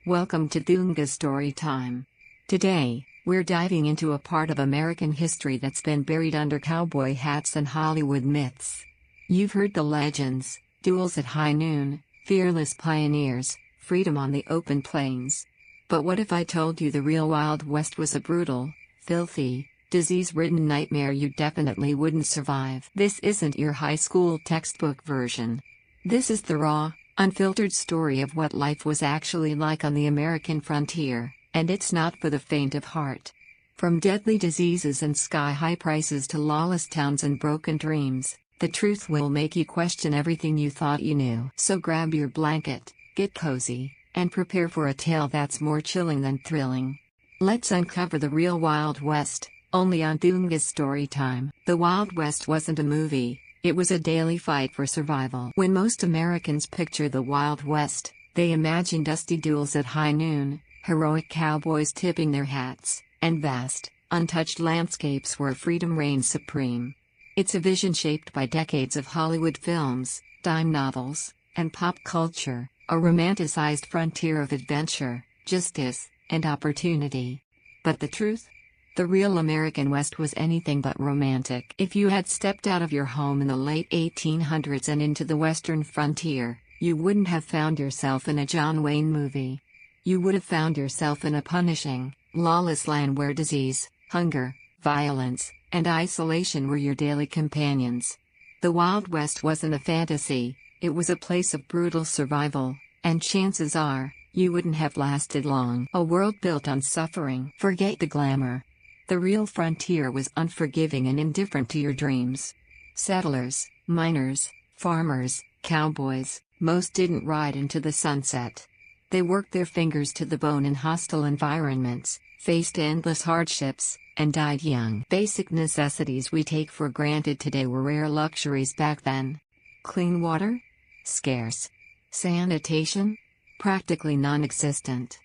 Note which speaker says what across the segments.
Speaker 1: Welcome to Thunga's Story Time. Today, we're diving into a part of American history that's been buried under cowboy hats and Hollywood myths. You've heard the legends, duels at high noon, fearless pioneers, freedom on the open plains. But what if I told you the real Wild West was a brutal, filthy, disease-ridden nightmare you definitely wouldn't survive? This isn't your high school textbook version. This is the raw, unfiltered story of what life was actually like on the American frontier, and it's not for the faint of heart. From deadly diseases and sky-high prices to lawless towns and broken dreams, the truth will make you question everything you thought you knew. So grab your blanket, get cozy, and prepare for a tale that's more chilling than thrilling. Let's uncover the real Wild West, only on Thunga's Story Time. The Wild West wasn't a movie. It was a daily fight for survival. When most Americans picture the Wild West, they imagine dusty duels at high noon, heroic cowboys tipping their hats, and vast, untouched landscapes where freedom reigns supreme. It's a vision shaped by decades of Hollywood films, dime novels, and pop culture, a romanticized frontier of adventure, justice, and opportunity. But the truth? The real American West was anything but romantic. If you had stepped out of your home in the late 1800s and into the western frontier, you wouldn't have found yourself in a John Wayne movie. You would have found yourself in a punishing, lawless land where disease, hunger, violence, and isolation were your daily companions. The Wild West wasn't a fantasy, it was a place of brutal survival, and chances are, you wouldn't have lasted long. A world built on suffering. Forget the glamour. The real frontier was unforgiving and indifferent to your dreams. Settlers, miners, farmers, cowboys, most didn't ride into the sunset. They worked their fingers to the bone in hostile environments, faced endless hardships, and died young. Basic necessities we take for granted today were rare luxuries back then. Clean water? Scarce. Sanitation? Practically non-existent.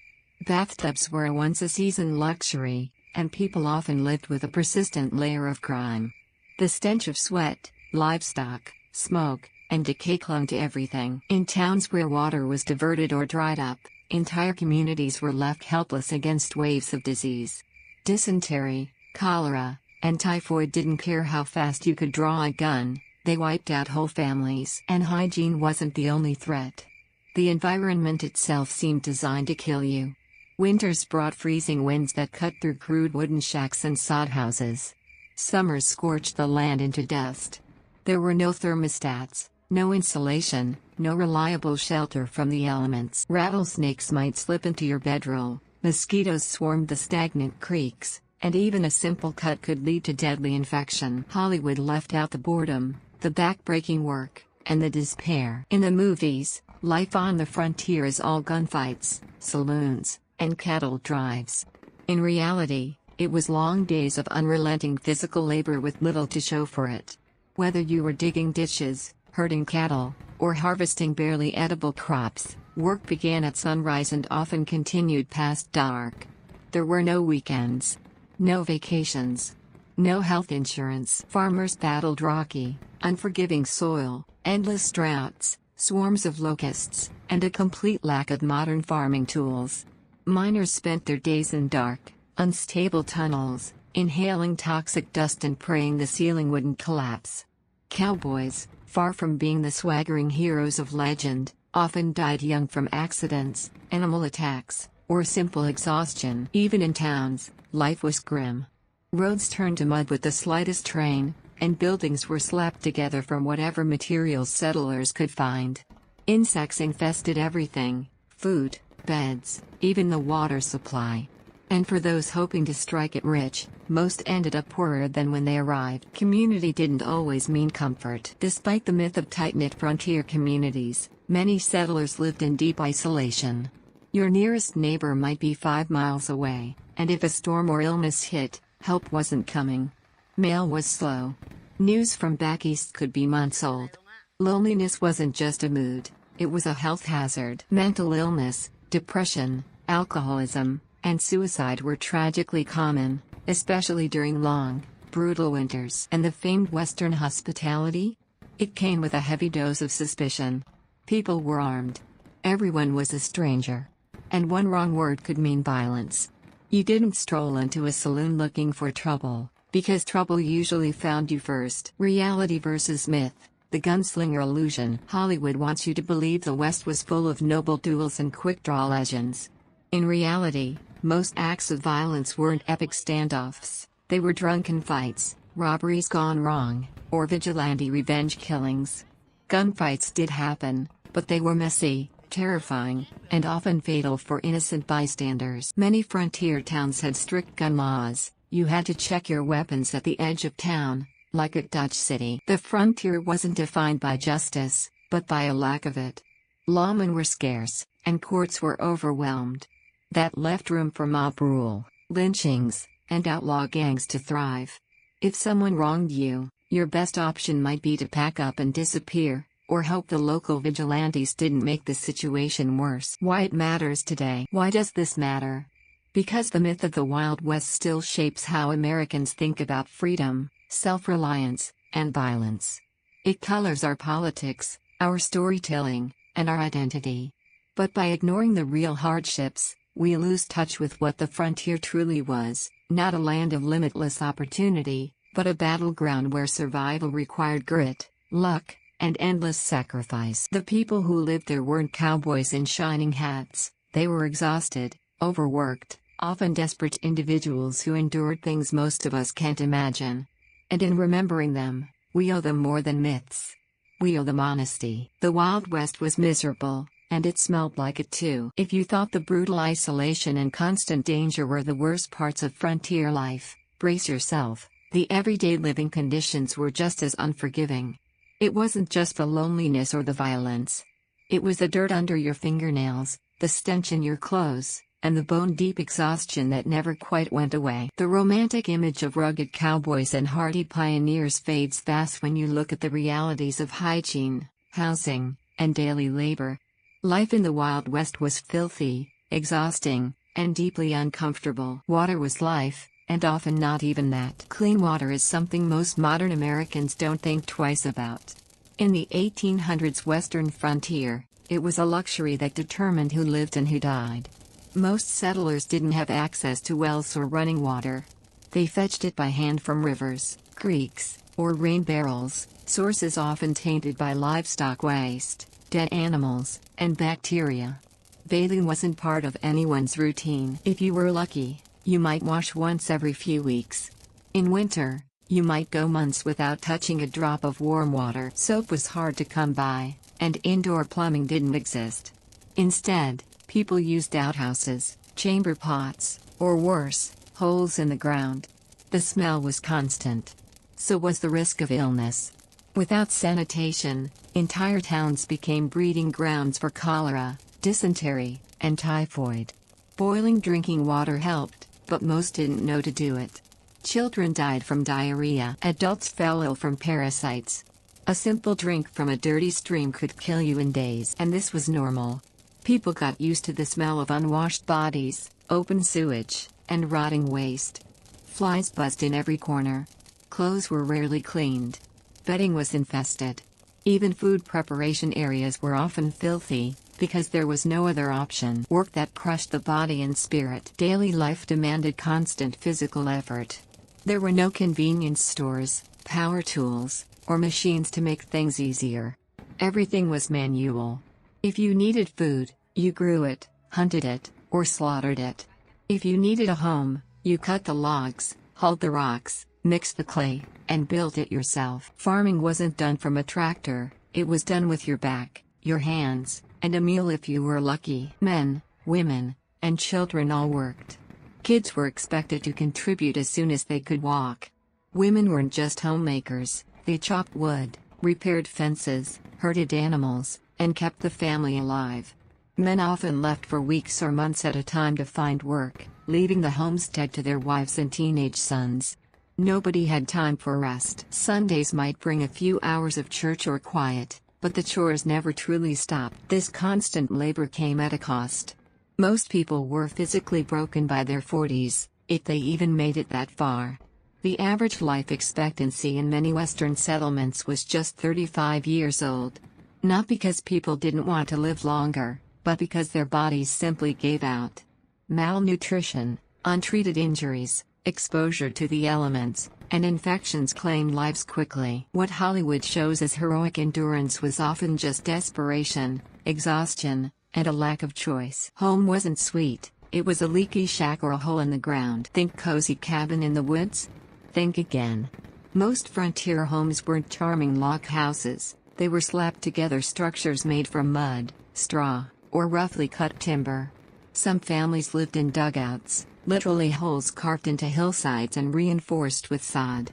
Speaker 1: Bathtubs were a once-a-season luxury, and people often lived with a persistent layer of crime. The stench of sweat, livestock, smoke, and decay clung to everything. In towns where water was diverted or dried up, entire communities were left helpless against waves of disease. Dysentery, cholera, and typhoid didn't care how fast you could draw a gun, they wiped out whole families. And hygiene wasn't the only threat. The environment itself seemed designed to kill you. Winters brought freezing winds that cut through crude wooden shacks and sod houses. Summers scorched the land into dust. There were no thermostats, no insulation, no reliable shelter from the elements. Rattlesnakes might slip into your bedroll, mosquitoes swarmed the stagnant creeks, and even a simple cut could lead to deadly infection. Hollywood left out the boredom, the backbreaking work, and the despair. In the movies, life on the frontier is all gunfights, saloons, and cattle drives. In reality, it was long days of unrelenting physical labor with little to show for it. Whether you were digging ditches, herding cattle, or harvesting barely edible crops, work began at sunrise and often continued past dark. There were no weekends. No vacations. No health insurance. Farmers battled rocky, unforgiving soil, endless droughts, swarms of locusts, and a complete lack of modern farming tools. Miners spent their days in dark, unstable tunnels, inhaling toxic dust and praying the ceiling wouldn't collapse. Cowboys, far from being the swaggering heroes of legend, often died young from accidents, animal attacks, or simple exhaustion. Even in towns, life was grim. Roads turned to mud with the slightest rain, and buildings were slapped together from whatever materials settlers could find. Insects infested everything: food, beds, even the water supply. And for those hoping to strike it rich, most ended up poorer than when they arrived. Community didn't always mean comfort. Despite the myth of tight-knit frontier communities, many settlers lived in deep isolation. Your nearest neighbor might be 5 miles away, and if a storm or illness hit, help wasn't coming. Mail was slow. News from back east could be months old. Loneliness wasn't just a mood, it was a health hazard. Mental illness, depression, alcoholism, and suicide were tragically common, especially during long, brutal winters. And the famed Western hospitality? It came with a heavy dose of suspicion. People were armed. Everyone was a stranger. and one wrong word could mean violence. You didn't stroll into a saloon looking for trouble, because trouble usually found you first. Reality versus myth. The gunslinger illusion. Hollywood wants you to believe the West was full of noble duels and quick-draw legends. In reality, most acts of violence weren't epic standoffs, they were drunken fights, robberies gone wrong, or vigilante revenge killings. Gunfights did happen, but they were messy, terrifying, and often fatal for innocent bystanders. Many frontier towns had strict gun laws. You had to check your weapons at the edge of town, like at Dutch City. The frontier wasn't defined by justice, but by a lack of it. Lawmen were scarce, and courts were overwhelmed. That left room for mob rule, lynchings, and outlaw gangs to thrive. If someone wronged you, your best option might be to pack up and disappear, or hope the local vigilantes didn't make the situation worse. Why it matters today. Why does this matter? Because the myth of the Wild West still shapes how Americans think about freedom, self-reliance, and violence. It colors our politics, our storytelling, and our identity. But by ignoring the real hardships, we lose touch with what the frontier truly was, not a land of limitless opportunity, but a battleground where survival required grit, luck, and endless sacrifice. The people who lived there weren't cowboys in shining hats, they were exhausted, overworked, often desperate individuals who endured things most of us can't imagine. And in remembering them, we owe them more than myths. We owe them honesty. The Wild West was miserable, and it smelled like it too. If you thought the brutal isolation and constant danger were the worst parts of frontier life, brace yourself. The everyday living conditions were just as unforgiving. It wasn't just the loneliness or the violence. It was the dirt under your fingernails, the stench in your clothes, and the bone-deep exhaustion that never quite went away. The romantic image of rugged cowboys and hardy pioneers fades fast when you look at the realities of hygiene, housing, and daily labor. Life in the Wild West was filthy, exhausting, and deeply uncomfortable. Water was life, and often not even that. Clean water is something most modern Americans don't think twice about. In the 1800s Western frontier, it was a luxury that determined who lived and who died. Most settlers didn't have access to wells or running water. They fetched it by hand from rivers, creeks, or rain barrels, sources often tainted by livestock waste, dead animals, and bacteria. Bathing wasn't part of anyone's routine. If you were lucky, you might wash once every few weeks. In winter, you might go months without touching a drop of warm water. Soap was hard to come by, and indoor plumbing didn't exist. Instead, people used outhouses, chamber pots, or worse, holes in the ground. The smell was constant. So was the risk of illness. Without sanitation, entire towns became breeding grounds for cholera, dysentery, and typhoid. Boiling drinking water helped, but most didn't know to do it. Children died from diarrhea. Adults fell ill from parasites. A simple drink from a dirty stream could kill you in days. And this was normal. People got used to the smell of unwashed bodies, open sewage, and rotting waste. Flies buzzed in every corner. Clothes were rarely cleaned. Bedding was infested. Even food preparation areas were often filthy, because there was no other option. Work that crushed the body and spirit. Daily life demanded constant physical effort. There were no convenience stores, power tools, or machines to make things easier. Everything was manual. If you needed food, you grew it, hunted it, or slaughtered it. If you needed a home, you cut the logs, hauled the rocks, mixed the clay, and built it yourself. Farming wasn't done from a tractor, it was done with your back, your hands, and a meal if you were lucky. Men, women, and children all worked. Kids were expected to contribute as soon as they could walk. Women weren't just homemakers, they chopped wood, repaired fences, herded animals, and kept the family alive. Men often left for weeks or months at a time to find work, leaving the homestead to their wives and teenage sons. Nobody had time for rest. Sundays might bring a few hours of church or quiet, but the chores never truly stopped. This constant labor came at a cost. Most people were physically broken by their 40s, if they even made it that far. The average life expectancy in many Western settlements was just 35 years old. Not because people didn't want to live longer, but because their bodies simply gave out. Malnutrition, untreated injuries, exposure to the elements, and infections claimed lives quickly. What Hollywood shows as heroic endurance was often just desperation, exhaustion, and a lack of choice. Home wasn't sweet, it was a leaky shack or a hole in the ground. Think cozy cabin in the woods? Think again. Most frontier homes weren't charming log houses, they were slapped together structures made from mud, straw, or roughly cut timber. Some families lived in dugouts, literally holes carved into hillsides and reinforced with sod.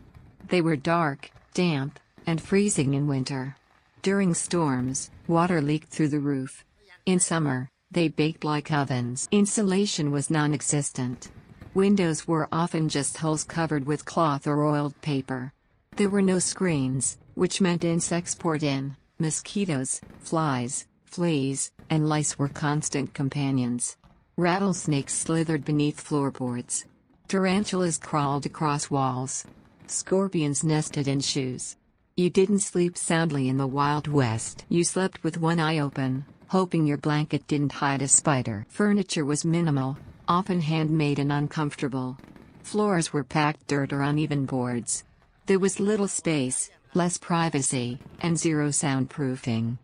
Speaker 1: They were dark, damp, and freezing in winter. During storms, water leaked through the roof. In summer, they baked like ovens. Insulation was non-existent. Windows were often just holes covered with cloth or oiled paper. There were no screens, which meant insects poured in. Mosquitoes, flies, fleas, and lice were constant companions. Rattlesnakes slithered beneath floorboards. Tarantulas crawled across walls. Scorpions nested in shoes. You didn't sleep soundly in the Wild West. You slept with one eye open, hoping your blanket didn't hide a spider. Furniture was minimal, often handmade and uncomfortable. Floors were packed dirt or uneven boards. There was little space, less privacy, and zero soundproofing.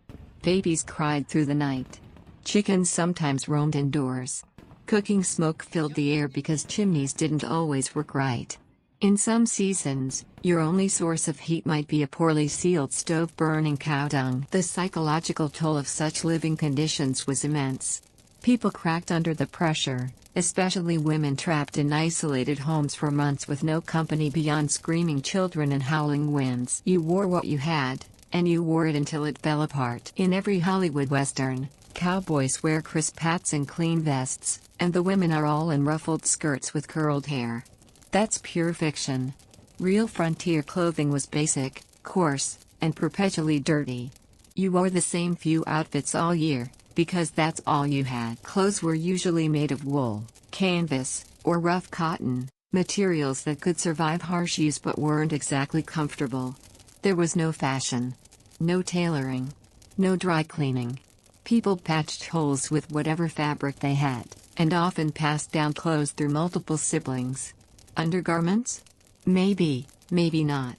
Speaker 1: Babies cried through the night. Chickens sometimes roamed indoors. Cooking smoke filled the air because chimneys didn't always work right. In some seasons, your only source of heat might be a poorly sealed stove burning cow dung. The psychological toll of such living conditions was immense. People cracked under the pressure, especially women trapped in isolated homes for months with no company beyond screaming children and howling winds. You wore what you had, and you wore it until it fell apart. In every Hollywood Western, cowboys wear crisp hats and clean vests, and the women are all in ruffled skirts with curled hair. That's pure fiction. Real frontier clothing was basic, coarse, and perpetually dirty. You wore the same few outfits all year, because that's all you had. Clothes were usually made of wool, canvas, or rough cotton, materials that could survive harsh use but weren't exactly comfortable. There was no fashion. No tailoring. No dry cleaning. People patched holes with whatever fabric they had, and often passed down clothes through multiple siblings. Undergarments? Maybe, maybe not.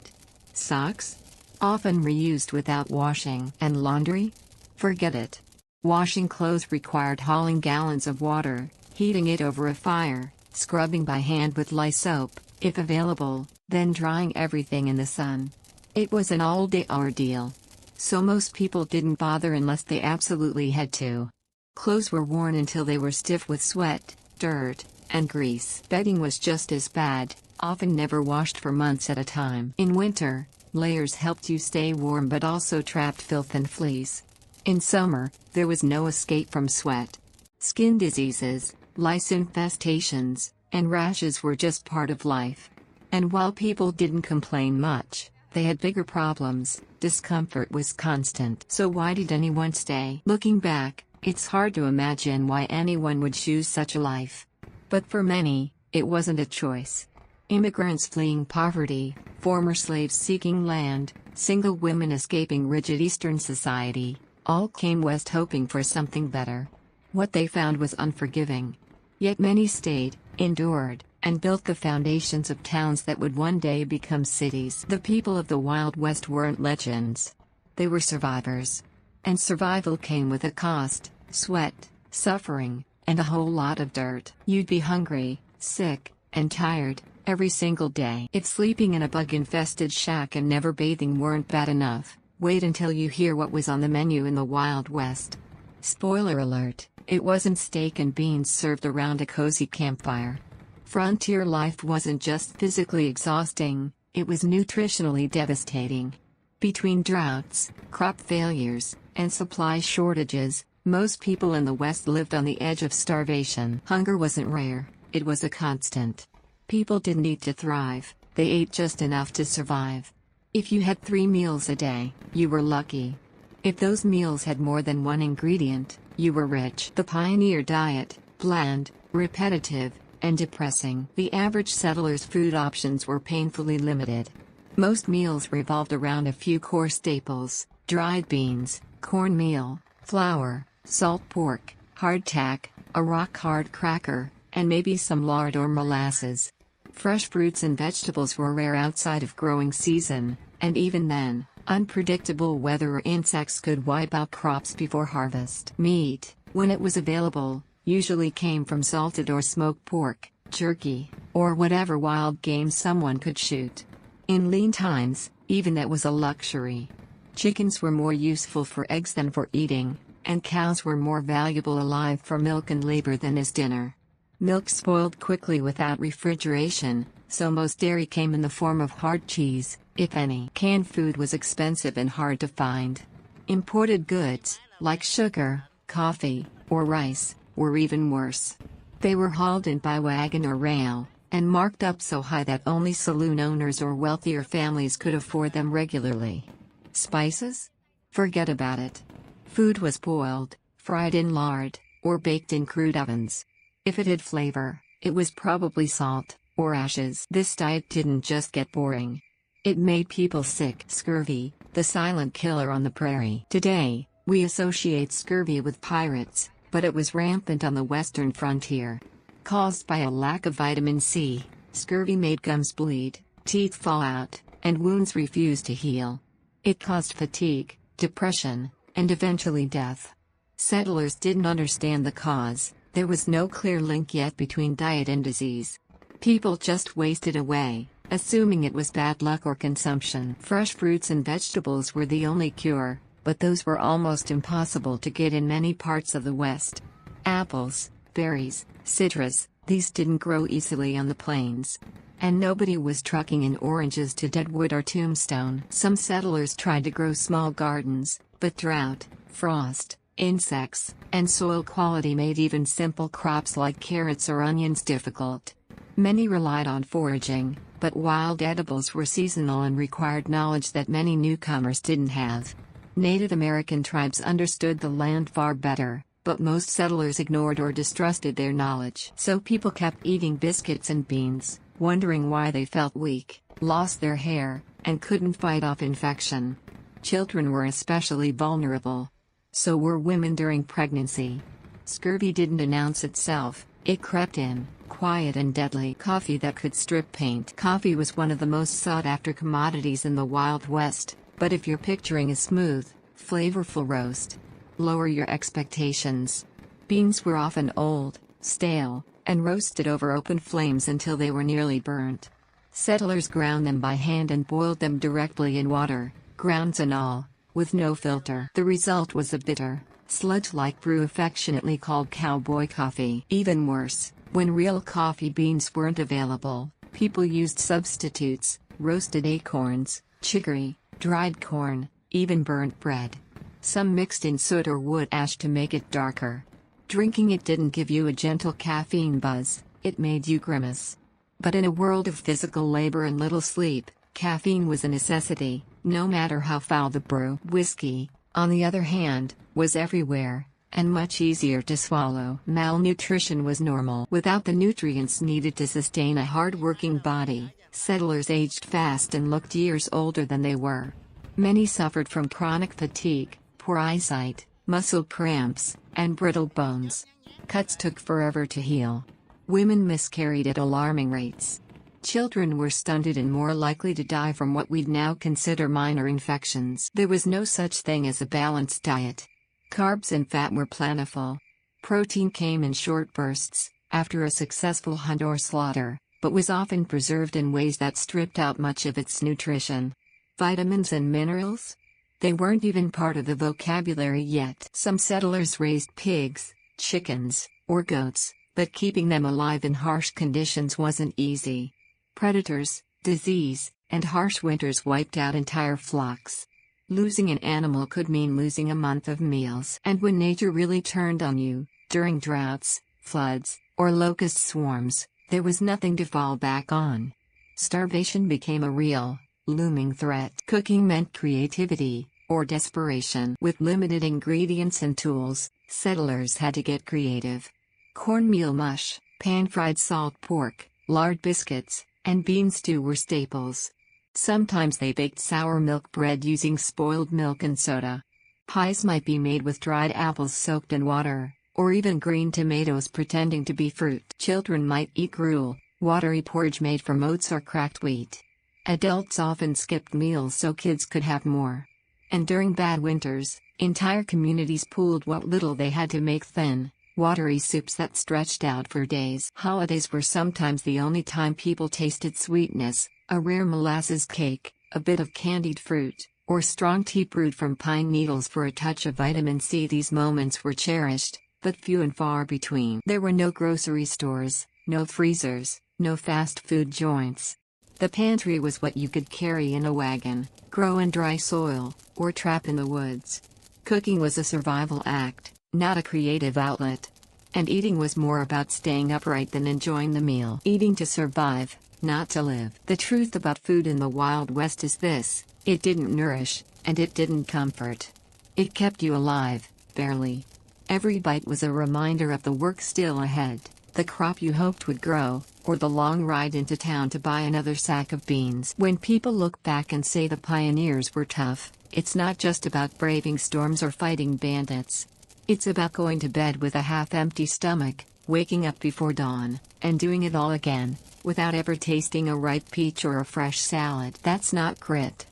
Speaker 1: Socks? Often reused without washing. And laundry? Forget it. Washing clothes required hauling gallons of water, heating it over a fire, scrubbing by hand with lye soap, if available, then drying everything in the sun. It was an all-day ordeal. So most people didn't bother unless they absolutely had to. Clothes were worn until they were stiff with sweat, dirt, and grease. Bedding was just as bad, often never washed for months at a time. In winter, layers helped you stay warm but also trapped filth and fleas. In summer, there was no escape from sweat. Skin diseases, lice infestations, and rashes were just part of life. And while people didn't complain much, they had bigger problems. Discomfort was constant. So why did anyone stay? Looking back, it's hard to imagine why anyone would choose such a life. But for many, it wasn't a choice. Immigrants fleeing poverty, former slaves seeking land, single women escaping rigid Eastern society, all came west hoping for something better. What they found was unforgiving. Yet many stayed, endured, and built the foundations of towns that would one day become cities. The people of the Wild West weren't legends. They were survivors. And survival came with a cost: sweat, suffering, and a whole lot of dirt. You'd be hungry, sick, and tired, every single day. If sleeping in a bug-infested shack and never bathing weren't bad enough, wait until you hear what was on the menu in the Wild West. Spoiler alert, it wasn't steak and beans served around a cozy campfire. Frontier life wasn't just physically exhausting, it was nutritionally devastating. Between droughts, crop failures, and supply shortages, most people in the West lived on the edge of starvation. Hunger wasn't rare, it was a constant. People didn't eat to thrive, they ate just enough to survive. If you had 3 meals a day, you were lucky. If those meals had more than one ingredient, you were rich. The pioneer diet, bland, repetitive, and depressing. The average settler's food options were painfully limited. Most meals revolved around a few core staples: dried beans, cornmeal, flour, salt pork, hardtack, a rock-hard cracker, and maybe some lard or molasses. Fresh fruits and vegetables were rare outside of growing season, and even then, unpredictable weather or insects could wipe out crops before harvest. Meat, when it was available, usually came from salted or smoked pork, jerky, or whatever wild game someone could shoot. In lean times, even that was a luxury. Chickens were more useful for eggs than for eating, and cows were more valuable alive for milk and labor than as dinner. Milk spoiled quickly without refrigeration, so most dairy came in the form of hard cheese, if any. Canned food was expensive and hard to find. Imported goods, like sugar, coffee, or rice, were even worse. They were hauled in by wagon or rail, and marked up so high that only saloon owners or wealthier families could afford them regularly. Spices? Forget about it. Food was boiled, fried in lard, or baked in crude ovens. If it had flavor, it was probably salt, or ashes. This diet didn't just get boring. It made people sick. Scurvy, the silent killer on the prairie. Today, we associate scurvy with pirates, but it was rampant on the western frontier. Caused by a lack of vitamin C, scurvy made gums bleed, teeth fall out, and wounds refuse to heal. It caused fatigue, depression, and eventually death. Settlers didn't understand the cause. There was no clear link yet between diet and disease. People just wasted away, assuming it was bad luck or consumption. Fresh fruits and vegetables were the only cure, but those were almost impossible to get in many parts of the West. Apples, berries, citrus, these didn't grow easily on the plains. And nobody was trucking in oranges to Deadwood or Tombstone. Some settlers tried to grow small gardens, but drought, frost, insects, and soil quality made even simple crops like carrots or onions difficult. Many relied on foraging, but wild edibles were seasonal and required knowledge that many newcomers didn't have. Native American tribes understood the land far better, but most settlers ignored or distrusted their knowledge. So people kept eating biscuits and beans, wondering why they felt weak, lost their hair, and couldn't fight off infection. Children were especially vulnerable. So were women during pregnancy. Scurvy didn't announce itself, it crept in, quiet and deadly. Coffee that could strip paint. Coffee was one of the most sought-after commodities in the Wild West, but if you're picturing a smooth, flavorful roast, lower your expectations. Beans were often old, stale, and roasted over open flames until they were nearly burnt. Settlers ground them by hand and boiled them directly in water, grounds and all, with no filter. The result was a bitter, sludge-like brew affectionately called cowboy coffee. Even worse, when real coffee beans weren't available, people used substitutes, roasted acorns, chicory, dried corn, even burnt bread. Some mixed in soot or wood ash to make it darker. Drinking it didn't give you a gentle caffeine buzz, it made you grimace. But in a world of physical labor and little sleep, caffeine was a necessity, no matter how foul the brew. Whiskey, on the other hand, was everywhere, and much easier to swallow. Malnutrition was normal. Without the nutrients needed to sustain a hard-working body, settlers aged fast and looked years older than they were. Many suffered from chronic fatigue, poor eyesight, muscle cramps, and brittle bones. Cuts took forever to heal. Women miscarried at alarming rates. Children were stunted and more likely to die from what we'd now consider minor infections. There was no such thing as a balanced diet. Carbs and fat were plentiful. Protein came in short bursts, after a successful hunt or slaughter, but was often preserved in ways that stripped out much of its nutrition. Vitamins and minerals? They weren't even part of the vocabulary yet. Some settlers raised pigs, chickens, or goats, but keeping them alive in harsh conditions wasn't easy. Predators, disease, and harsh winters wiped out entire flocks. Losing an animal could mean losing a month of meals. And when nature really turned on you, during droughts, floods, or locust swarms, there was nothing to fall back on. Starvation became a real, looming threat. Cooking meant creativity, or desperation. With limited ingredients and tools, settlers had to get creative. Cornmeal mush, pan-fried salt pork, lard biscuits, and bean stew were staples. Sometimes they baked sour milk bread using spoiled milk and soda. Pies might be made with dried apples soaked in water, or even green tomatoes pretending to be fruit. Children might eat gruel, watery porridge made from oats or cracked wheat. Adults often skipped meals so kids could have more. And during bad winters, entire communities pooled what little they had to make thin, watery soups that stretched out for days. Holidays were sometimes the only time people tasted sweetness, a rare molasses cake, a bit of candied fruit, or strong tea brewed from pine needles for a touch of vitamin C. These moments were cherished, but few and far between. There were no grocery stores, no freezers, no fast food joints. The pantry was what you could carry in a wagon, grow in dry soil, or trap in the woods. Cooking was a survival act, not a creative outlet. And eating was more about staying upright than enjoying the meal. Eating to survive, not to live. The truth about food in the Wild West is this: it didn't nourish, and it didn't comfort. It kept you alive, barely. Every bite was a reminder of the work still ahead, the crop you hoped would grow, or the long ride into town to buy another sack of beans. When people look back and say the pioneers were tough, it's not just about braving storms or fighting bandits. It's about going to bed with a half-empty stomach, waking up before dawn, and doing it all again, without ever tasting a ripe peach or a fresh salad. That's not grit.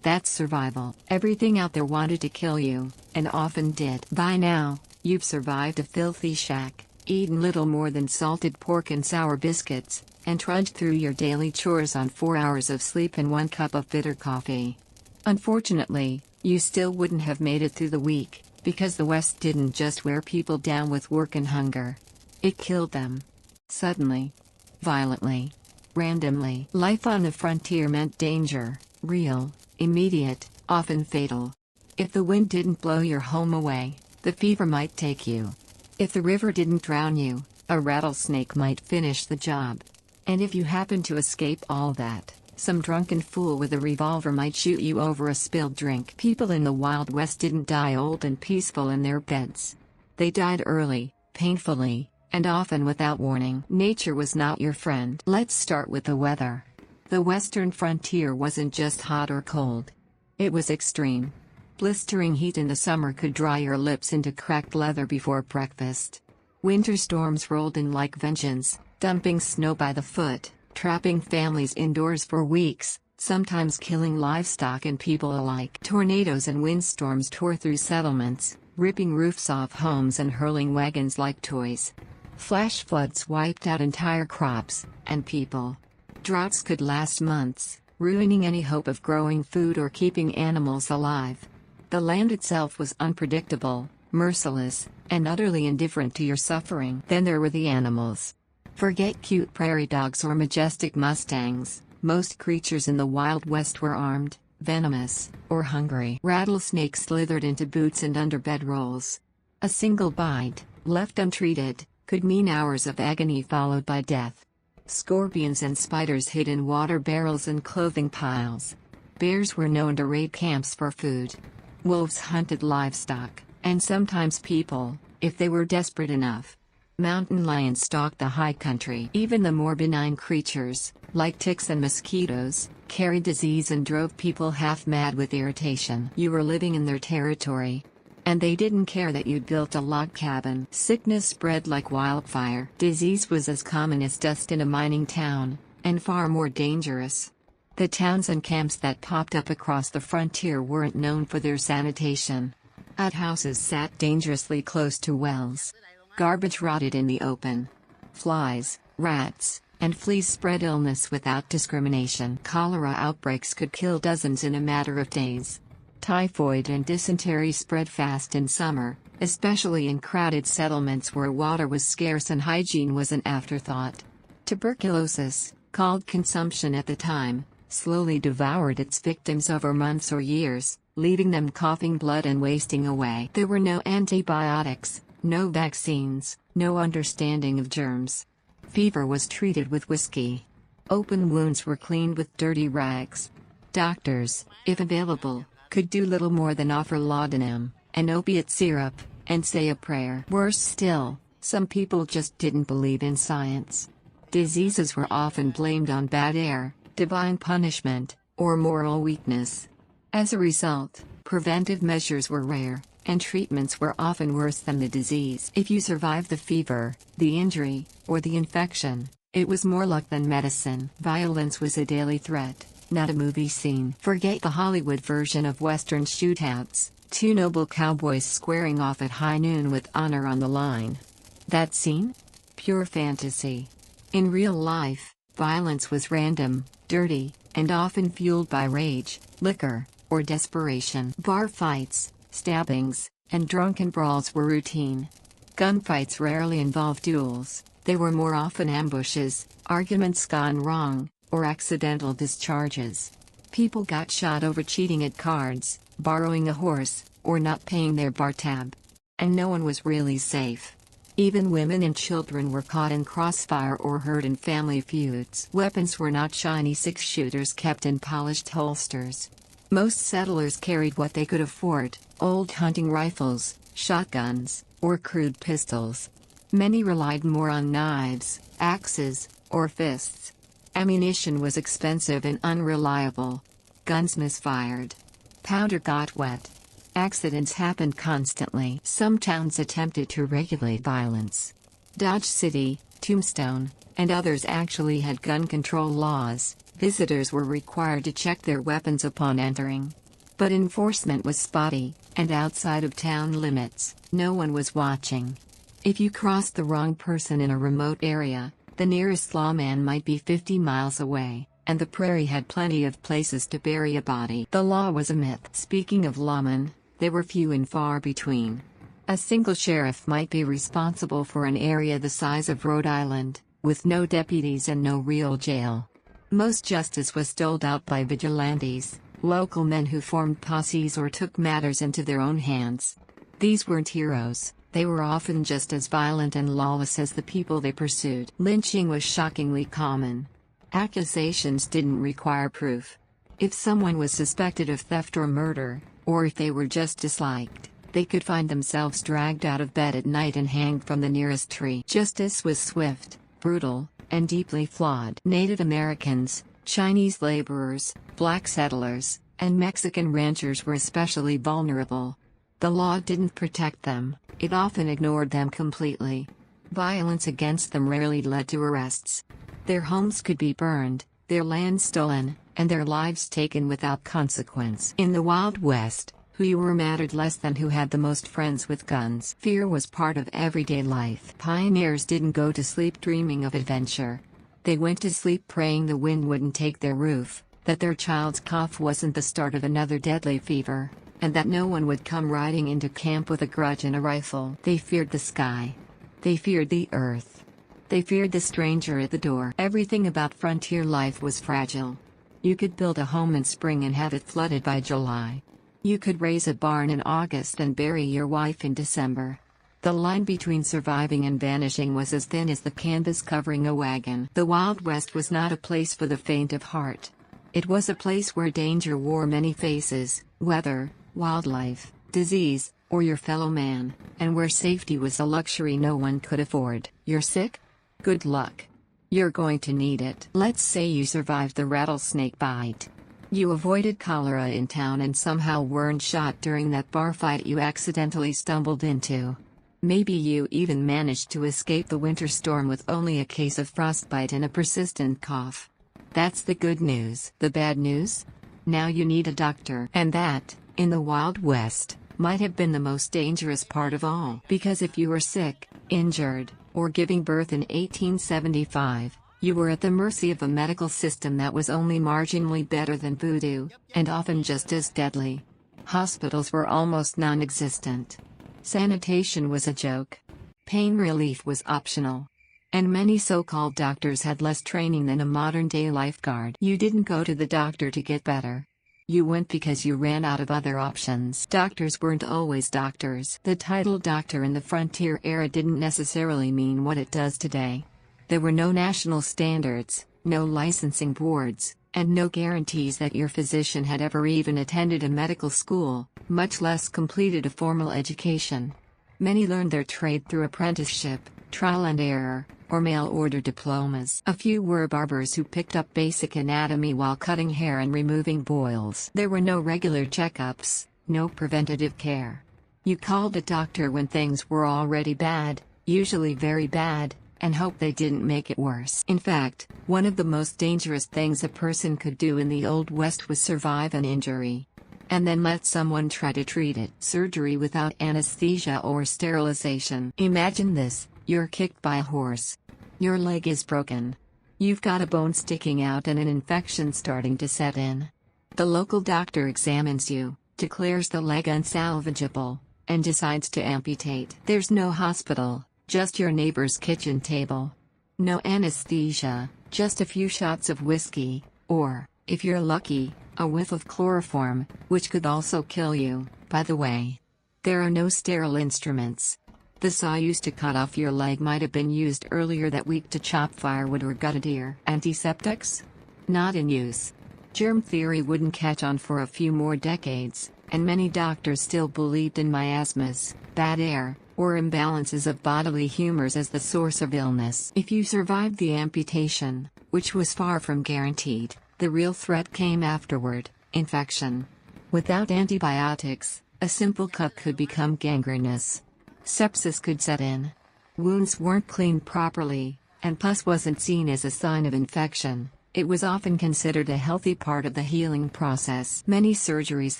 Speaker 1: That's survival. Everything out there wanted to kill you, and often did. By now, you've survived a filthy shack, eaten little more than salted pork and sour biscuits, and trudged through your daily chores on 4 hours of sleep and 1 cup of bitter coffee. Unfortunately, you still wouldn't have made it through the week, because the West didn't just wear people down with work and hunger. It killed them. Suddenly. Violently. Randomly. Life on the frontier meant danger, real, immediate, often fatal. If the wind didn't blow your home away, the fever might take you. If the river didn't drown you, a rattlesnake might finish the job. And if you happened to escape all that, some drunken fool with a revolver might shoot you over a spilled drink. People in the Wild West didn't die old and peaceful in their beds. They died early, painfully, and often without warning. Nature was not your friend. Let's start with the weather. The western frontier wasn't just hot or cold. It was extreme. Blistering heat in the summer could dry your lips into cracked leather before breakfast. Winter storms rolled in like vengeance, dumping snow by the foot, trapping families indoors for weeks, sometimes killing livestock and people alike. Tornadoes and windstorms tore through settlements, ripping roofs off homes and hurling wagons like toys. Flash floods wiped out entire crops and people. Droughts could last months, ruining any hope of growing food or keeping animals alive. The land itself was unpredictable, merciless, and utterly indifferent to your suffering. Then there were the animals. Forget cute prairie dogs or majestic mustangs. Most creatures in the Wild West were armed, venomous, or hungry. Rattlesnakes slithered into boots and under bedrolls. A single bite, left untreated, could mean hours of agony followed by death. Scorpions and spiders hid in water barrels and clothing piles. Bears were known to raid camps for food. Wolves hunted livestock, and sometimes people, if they were desperate enough. Mountain lions stalked the high country. Even the more benign creatures, like ticks and mosquitoes, carried disease and drove people half mad with irritation. You were living in their territory. And they didn't care that you'd built a log cabin. Sickness spread like wildfire. Disease was as common as dust in a mining town, and far more dangerous. The towns and camps that popped up across the frontier weren't known for their sanitation. Outhouses sat dangerously close to wells. Garbage rotted in the open. Flies, rats, and fleas spread illness without discrimination. Cholera outbreaks could kill dozens in a matter of days. Typhoid and dysentery spread fast in summer, especially in crowded settlements where water was scarce and hygiene was an afterthought. Tuberculosis, called consumption at the time, slowly devoured its victims over months or years, leaving them coughing blood and wasting away. There were no antibiotics, no vaccines, no understanding of germs. Fever was treated with whiskey. Open wounds were cleaned with dirty rags. Doctors, if available, could do little more than offer laudanum, an opiate syrup, and say a prayer. Worse still, some people just didn't believe in science. Diseases were often blamed on bad air, divine punishment, or moral weakness. As a result, Preventive measures were rare, and treatments were often worse than the disease. If you survived the fever, the injury, or the infection, it was more luck than medicine. Violence was a daily threat, not a movie scene. Forget the Hollywood version of Western shootouts, two noble cowboys squaring off at high noon with honor on the line. That scene? Pure fantasy. In real life, violence was random, dirty, and often fueled by rage, liquor, or desperation. Bar fights, stabbings, and drunken brawls were routine. Gunfights rarely involved duels, they were more often ambushes, arguments gone wrong, or accidental discharges. People got shot over cheating at cards, borrowing a horse, or not paying their bar tab. And no one was really safe. Even women and children were caught in crossfire or hurt in family feuds. Weapons were not shiny six-shooters kept in polished holsters. Most settlers carried what they could afford, old hunting rifles, shotguns, or crude pistols. Many relied more on knives, axes, or fists. Ammunition was expensive and unreliable. Guns misfired. Powder got wet. Accidents happened constantly. Some towns attempted to regulate violence. Dodge City, Tombstone, and others actually had gun control laws. Visitors were required to check their weapons upon entering. But enforcement was spotty, and outside of town limits, no one was watching. If you crossed the wrong person in a remote area, the nearest lawman might be 50 miles away, and the prairie had plenty of places to bury a body. The law was a myth. Speaking of lawmen, they were few and far between. A single sheriff might be responsible for an area the size of Rhode Island, with no deputies and no real jail. Most justice was doled out by vigilantes, local men who formed posses or took matters into their own hands. These weren't heroes, they were often just as violent and lawless as the people they pursued. Lynching was shockingly common. Accusations didn't require proof. If someone was suspected of theft or murder, or if they were just disliked, they could find themselves dragged out of bed at night and hanged from the nearest tree. Justice was swift, brutal, and deeply flawed. Native Americans, Chinese laborers, black settlers, and Mexican ranchers were especially vulnerable. The law didn't protect them, it often ignored them completely. Violence against them rarely led to arrests. Their homes could be burned, their land stolen, and their lives taken without consequence. In the Wild West, who mattered less than who had the most friends with guns. Fear was part of everyday life. Pioneers didn't go to sleep dreaming of adventure. They went to sleep praying the wind wouldn't take their roof, that their child's cough wasn't the start of another deadly fever, and that no one would come riding into camp with a grudge and a rifle. They feared the sky. They feared the earth. They feared the stranger at the door. Everything about frontier life was fragile. You could build a home in spring and have it flooded by July. You could raise a barn in August and bury your wife in December. The line between surviving and vanishing was as thin as the canvas covering a wagon. The Wild West was not a place for the faint of heart. It was a place where danger wore many faces, weather, wildlife, disease, or your fellow man, and where safety was a luxury no one could afford. You're sick? Good luck. You're going to need it. Let's say you survived the rattlesnake bite. You avoided cholera in town and somehow weren't shot during that bar fight you accidentally stumbled into. Maybe you even managed to escape the winter storm with only a case of frostbite and a persistent cough. That's the good news. The bad news? Now you need a doctor. And that, in the Wild West, might have been the most dangerous part of all. Because if you were sick, injured, or giving birth in 1875, you were at the mercy of a medical system that was only marginally better than voodoo, and often just as deadly. Hospitals were almost non-existent. Sanitation was a joke. Pain relief was optional. And many so-called doctors had less training than a modern-day lifeguard. You didn't go to the doctor to get better. You went because you ran out of other options. Doctors weren't always doctors. The title doctor in the frontier era didn't necessarily mean what it does today. There were no national standards, no licensing boards, and no guarantees that your physician had ever even attended a medical school, much less completed a formal education. Many learned their trade through apprenticeship, trial and error, or mail-order diplomas. A few were barbers who picked up basic anatomy while cutting hair and removing boils. There were no regular checkups, no preventative care. You called a doctor when things were already bad, usually very bad, and hoped they didn't make it worse. In fact, one of the most dangerous things a person could do in the Old West was survive an injury and then let someone try to treat it. Surgery without anesthesia or sterilization. Imagine this: you're kicked by a horse. Your leg is broken. You've got a bone sticking out and an infection starting to set in. The local doctor examines you, declares the leg unsalvageable, and decides to amputate. There's no hospital, just your neighbor's kitchen table. No anesthesia, just a few shots of whiskey, or, if you're lucky, a whiff of chloroform, which could also kill you, by the way. There are no sterile instruments. The saw used to cut off your leg might have been used earlier that week to chop firewood or gut a deer. Antiseptics? Not in use. Germ theory wouldn't catch on for a few more decades, and many doctors still believed in miasmas, bad air, or imbalances of bodily humors as the source of illness. If you survived the amputation, which was far from guaranteed, the real threat came afterward: infection. Without antibiotics, a simple cut could become gangrenous. Sepsis could set in. Wounds weren't cleaned properly, and pus wasn't seen as a sign of infection. It was often considered a healthy part of the healing process. Many surgeries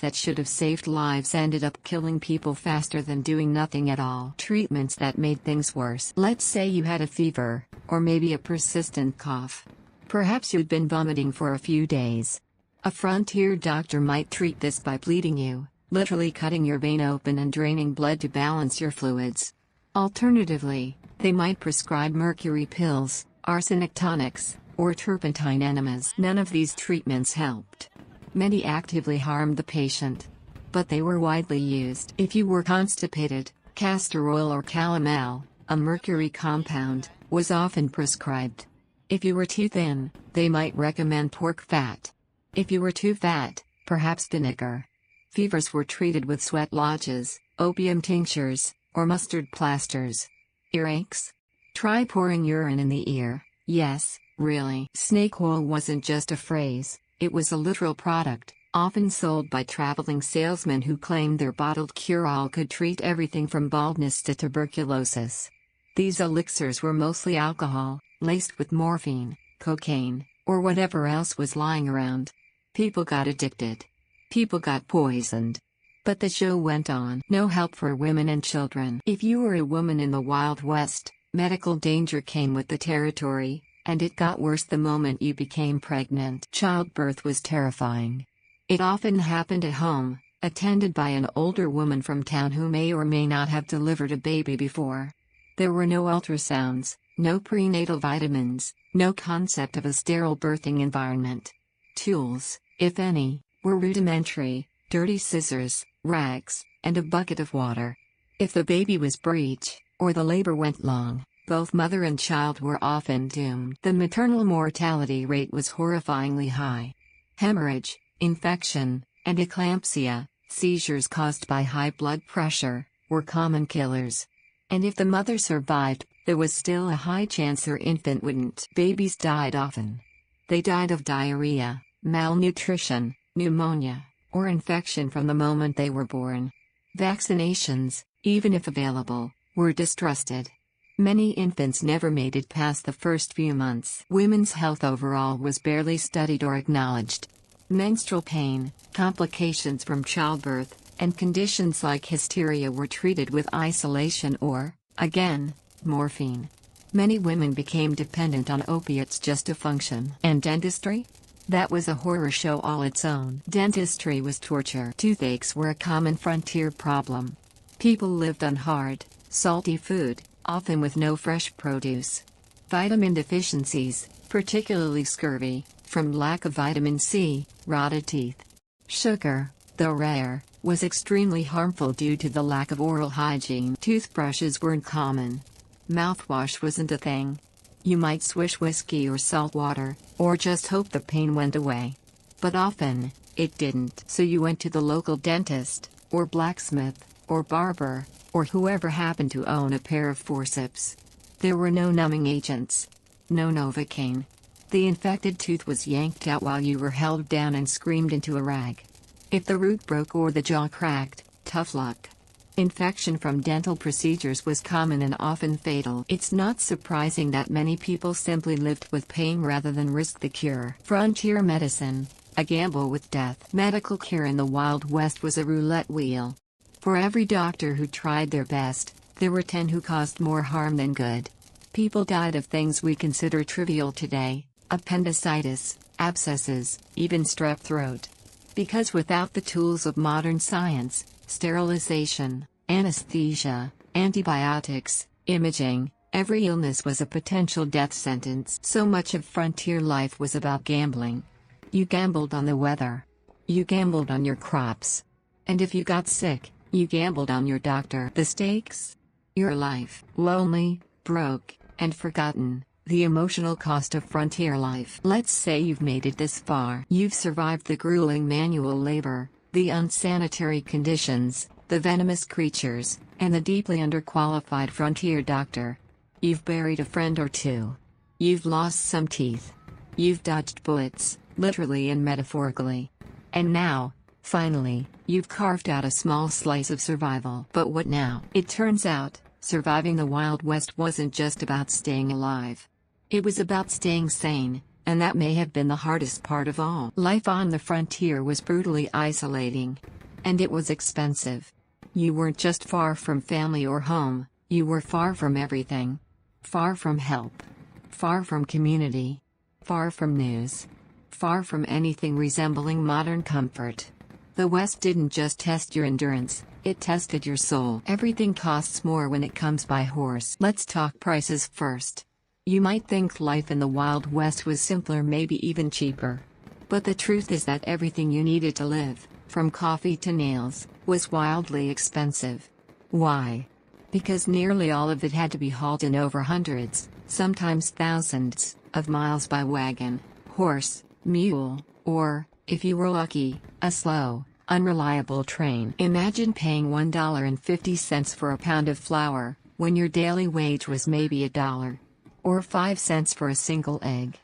Speaker 1: that should have saved lives ended up killing people faster than doing nothing at all. Treatments that made things worse. Let's say you had a fever, or maybe a persistent cough. Perhaps you'd been vomiting for a few days. A frontier doctor might treat this by bleeding you, literally cutting your vein open and draining blood to balance your fluids. Alternatively, they might prescribe mercury pills, arsenic tonics, or turpentine enemas. None of these treatments helped. Many actively harmed the patient. But they were widely used. If you were constipated, castor oil or calomel, a mercury compound, was often prescribed. If you were too thin, they might recommend pork fat. If you were too fat, perhaps vinegar. Fevers were treated with sweat lodges, opium tinctures, or mustard plasters. Earaches? Try pouring urine in the ear. Yes, really. Snake oil wasn't just a phrase, it was a literal product, often sold by traveling salesmen who claimed their bottled cure-all could treat everything from baldness to tuberculosis. These elixirs were mostly alcohol, laced with morphine, cocaine, or whatever else was lying around. People got addicted. People got poisoned. But the show went on. No help for women and children. If you were a woman in the Wild West, medical danger came with the territory, and it got worse the moment you became pregnant. Childbirth was terrifying. It often happened at home, attended by an older woman from town who may or may not have delivered a baby before. There were no ultrasounds, no prenatal vitamins, no concept of a sterile birthing environment. Tools, if any, were rudimentary: dirty scissors, rags, and a bucket of water. If the baby was breech, or the labor went long, both mother and child were often doomed. The maternal mortality rate was horrifyingly high. Hemorrhage, infection, and eclampsia, seizures caused by high blood pressure, were common killers. And if the mother survived, there was still a high chance her infant wouldn't. Babies died often. They died of diarrhea, malnutrition, pneumonia, or infection from the moment they were born. Vaccinations, even if available, were distrusted. Many infants never made it past the first few months. Women's health overall was barely studied or acknowledged. Menstrual pain, complications from childbirth, and conditions like hysteria were treated with isolation or, again, morphine. Many women became dependent on opiates just to function. And dentistry? That was a horror show all its own. Dentistry was torture. Toothaches were a common frontier problem. People lived on hard, salty food, often with no fresh produce. Vitamin deficiencies, particularly scurvy, from lack of vitamin C, rotted teeth. Sugar, though rare, was extremely harmful due to the lack of oral hygiene. Toothbrushes weren't common. Mouthwash wasn't a thing. You might swish whiskey or salt water, or just hope the pain went away. But often, it didn't. So you went to the local dentist, or blacksmith, or barber, or whoever happened to own a pair of forceps. There were no numbing agents. No Novocaine. The infected tooth was yanked out while you were held down and screamed into a rag. If the root broke or the jaw cracked, tough luck. Infection from dental procedures was common and often fatal. It's not surprising that many people simply lived with pain rather than risk the cure. Frontier medicine, a gamble with death. Medical care in the Wild West was a roulette wheel. For every doctor who tried their best, there were 10 who caused more harm than good. People died of things we consider trivial today: appendicitis, abscesses, even strep throat. Because without the tools of modern science, sterilization, anesthesia, antibiotics, imaging, every illness was a potential death sentence. So much of frontier life was about gambling. You gambled on the weather. You gambled on your crops. And if you got sick, you gambled on your doctor. The stakes? Your life. Lonely, broke, and forgotten. The emotional cost of frontier life. Let's say you've made it this far. You've survived the grueling manual labor, the unsanitary conditions, the venomous creatures, and the deeply underqualified frontier doctor. You've buried a friend or two. You've lost some teeth. You've dodged bullets, literally and metaphorically. And now, finally, you've carved out a small slice of survival. But what now? It turns out, surviving the Wild West wasn't just about staying alive. It was about staying sane, and that may have been the hardest part of all. Life on the frontier was brutally isolating. And it was expensive. You weren't just far from family or home, you were far from everything. Far from help. Far from community. Far from news. Far from anything resembling modern comfort. The West didn't just test your endurance, it tested your soul. Everything costs more when it comes by horse. Let's talk prices first. You might think life in the Wild West was simpler, maybe even cheaper. But the truth is that everything you needed to live, from coffee to nails, was wildly expensive. Why? Because nearly all of it had to be hauled in over hundreds, sometimes thousands, of miles by wagon, horse, mule, or, if you were lucky, a slow, unreliable train. Imagine paying $1.50 for a pound of flour, when your daily wage was maybe $1. Or 5 cents for a single egg.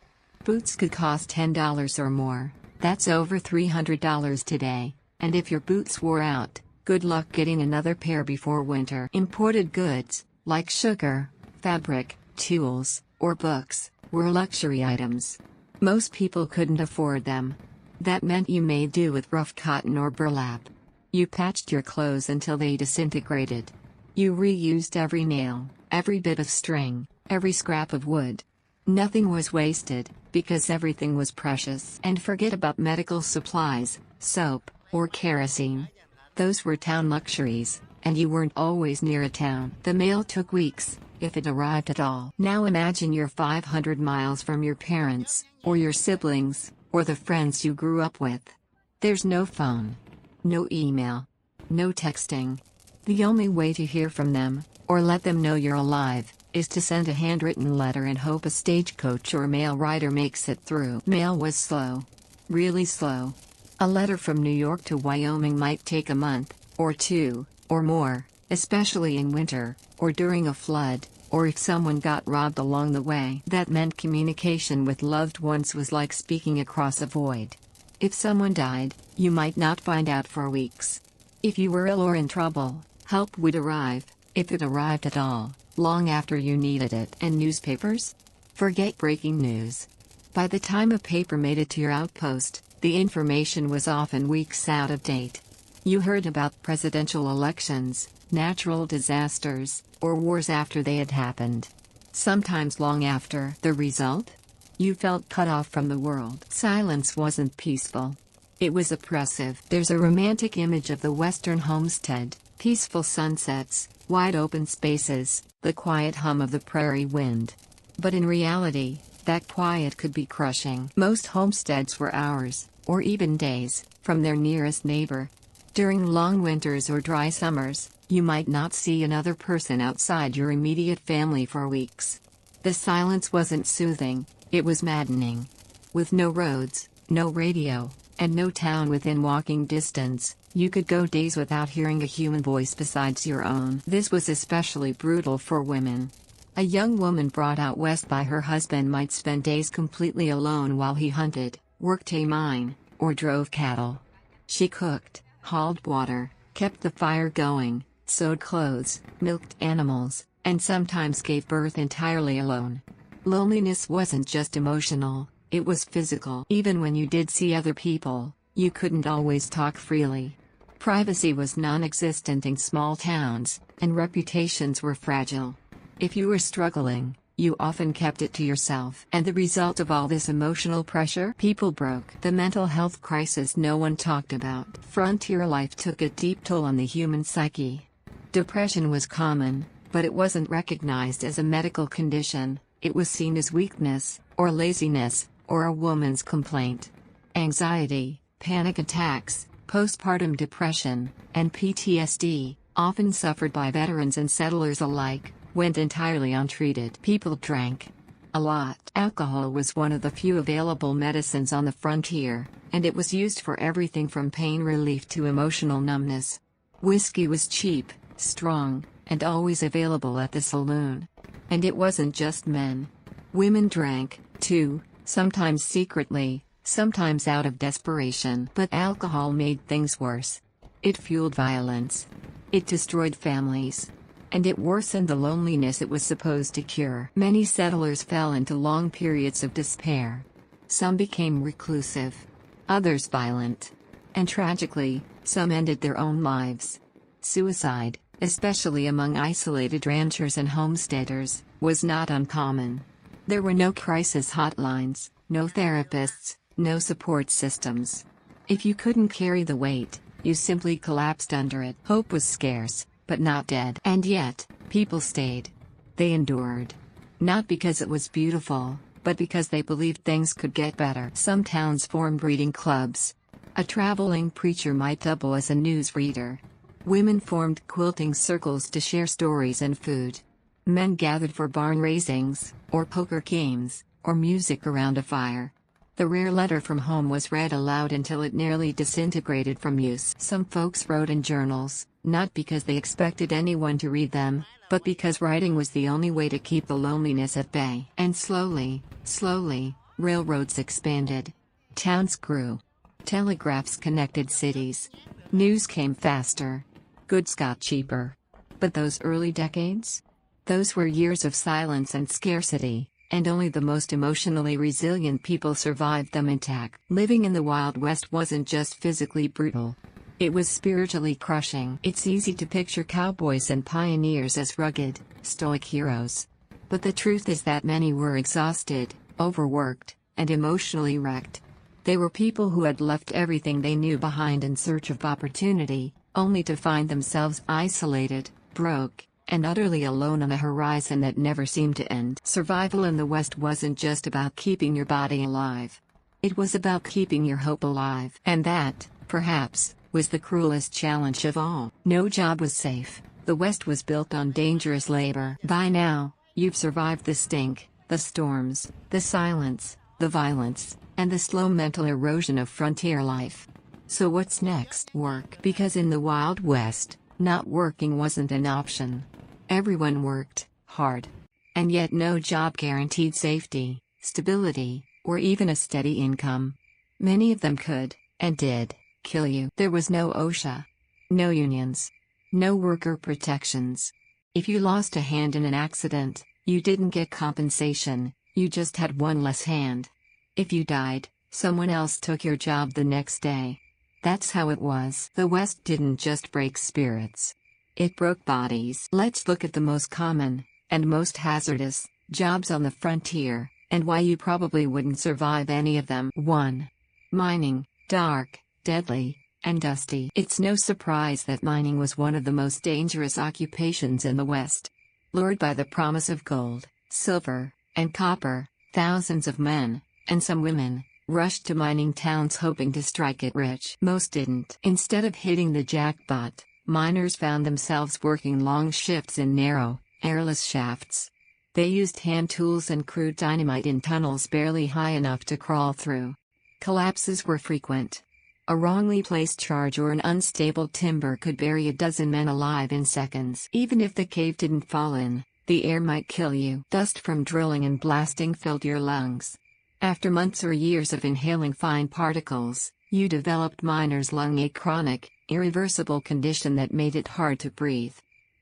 Speaker 1: Boots could cost $10 or more. That's over $300 today, and if your boots wore out, good luck getting another pair before winter. Imported goods, like sugar, fabric, tools, or books, were luxury items. Most people couldn't afford them. That meant you made do with rough cotton or burlap. You patched your clothes until they disintegrated. You reused every nail, every bit of string, every scrap of wood. Nothing was wasted, because everything was precious. And forget about medical supplies, soap, or kerosene. Those were town luxuries, and you weren't always near a town. The mail took weeks, if it arrived at all. Now imagine you're 500 miles from your parents, or your siblings, or the friends you grew up with. There's no phone. No email. No texting. The only way to hear from them, or let them know you're alive, is to send a handwritten letter and hope a stagecoach or mail rider makes it through. Mail was slow. Really slow. A letter from New York to Wyoming might take a month, or 2, or more, especially in winter, or during a flood, or if someone got robbed along the way. That meant communication with loved ones was like speaking across a void. If someone died, you might not find out for weeks. If you were ill or in trouble, help would arrive, if it arrived at all, long after you needed it. And newspapers? Forget breaking news. By the time a paper made it to your outpost, the information was often weeks out of date. You heard about presidential elections, natural disasters, or wars after they had happened. Sometimes long after. The result? You felt cut off from the world. Silence wasn't peaceful. It was oppressive. There's a romantic image of the Western homestead, peaceful sunsets, wide open spaces, the quiet hum of the prairie wind. But in reality, that quiet could be crushing. Most homesteads were hours, or even days, from their nearest neighbor. During long winters or dry summers, you might not see another person outside your immediate family for weeks. The silence wasn't soothing, it was maddening. With no roads, no radio, and no town within walking distance, you could go days without hearing a human voice besides your own. This was especially brutal for women. A young woman brought out west by her husband might spend days completely alone while he hunted, worked a mine, or drove cattle. She cooked, hauled water, kept the fire going, sewed clothes, milked animals, and sometimes gave birth entirely alone. Loneliness wasn't just emotional, it was physical. Even when you did see other people, you couldn't always talk freely. Privacy was non-existent in small towns, and reputations were fragile. If you were struggling, you often kept it to yourself. And the result of all this emotional pressure? People broke. The mental health crisis no one talked about. Frontier life took a deep toll on the human psyche. Depression was common, but it wasn't recognized as a medical condition. It was seen as weakness, or laziness, or a woman's complaint. Anxiety, panic attacks, postpartum depression, and PTSD, often suffered by veterans and settlers alike, went entirely untreated. People drank a lot. Alcohol was one of the few available medicines on the frontier, and it was used for everything from pain relief to emotional numbness. Whiskey was cheap, strong, and always available at the saloon. And it wasn't just men. Women drank, too, sometimes secretly, sometimes out of desperation. But alcohol made things worse. It fueled violence. It destroyed families. And it worsened the loneliness it was supposed to cure. Many settlers fell into long periods of despair. Some became reclusive. Others violent. And tragically, some ended their own lives. Suicide, especially among isolated ranchers and homesteaders, was not uncommon. There were no crisis hotlines, no therapists, no support systems. If you couldn't carry the weight, you simply collapsed under it. Hope was scarce, but not dead. And yet, people stayed. They endured. Not because it was beautiful, but because they believed things could get better. Some towns formed reading clubs. A traveling preacher might double as a newsreader. Women formed quilting circles to share stories and food. Men gathered for barn raisings, or poker games, or music around a fire. The rare letter from home was read aloud until it nearly disintegrated from use. Some folks wrote in journals, not because they expected anyone to read them, but because writing was the only way to keep the loneliness at bay. And slowly, railroads expanded. Towns grew. Telegraphs connected cities. News came faster. Goods got cheaper. But those early decades? Those were years of silence and scarcity, and only the most emotionally resilient people survived them intact. Living in the Wild West wasn't just physically brutal. It was spiritually crushing. It's easy to picture cowboys and pioneers as rugged, stoic heroes. But the truth is that many were exhausted, overworked, and emotionally wrecked. They were people who had left everything they knew behind in search of opportunity, only to find themselves isolated, broke, and utterly alone on a horizon that never seemed to end. Survival in the West wasn't just about keeping your body alive. It was about keeping your hope alive. And that, perhaps, was the cruelest challenge of all. No job was safe. The West was built on dangerous labor. By now, you've survived the stink, the storms, the silence, the violence, and the slow mental erosion of frontier life. So what's next? Work. Because in the Wild West, not working wasn't an option. Everyone worked hard. And yet no job guaranteed safety, stability, or even a steady income. Many of them could, and did, kill you. There was no OSHA. No unions. No worker protections. If you lost a hand in an accident, you didn't get compensation, you just had one less hand. If you died, someone else took your job the next day. That's how it was. The West didn't just break spirits. It broke bodies. Let's look at the most common, and most hazardous, jobs on the frontier, and why you probably wouldn't survive any of them. 1. Mining. Dark, deadly, and dusty. It's no surprise that mining was one of the most dangerous occupations in the West. Lured by the promise of gold, silver, and copper, thousands of men, and some women, rushed to mining towns hoping to strike it rich. Most didn't. Instead of hitting the jackpot, miners found themselves working long shifts in narrow, airless shafts. They used hand tools and crude dynamite in tunnels barely high enough to crawl through. Collapses were frequent. A wrongly placed charge or an unstable timber could bury a dozen men alive in seconds. Even if the cave didn't fall in, the air might kill you. Dust from drilling and blasting filled your lungs. After months or years of inhaling fine particles, You developed miner's lung, a chronic, irreversible condition that made it hard to breathe.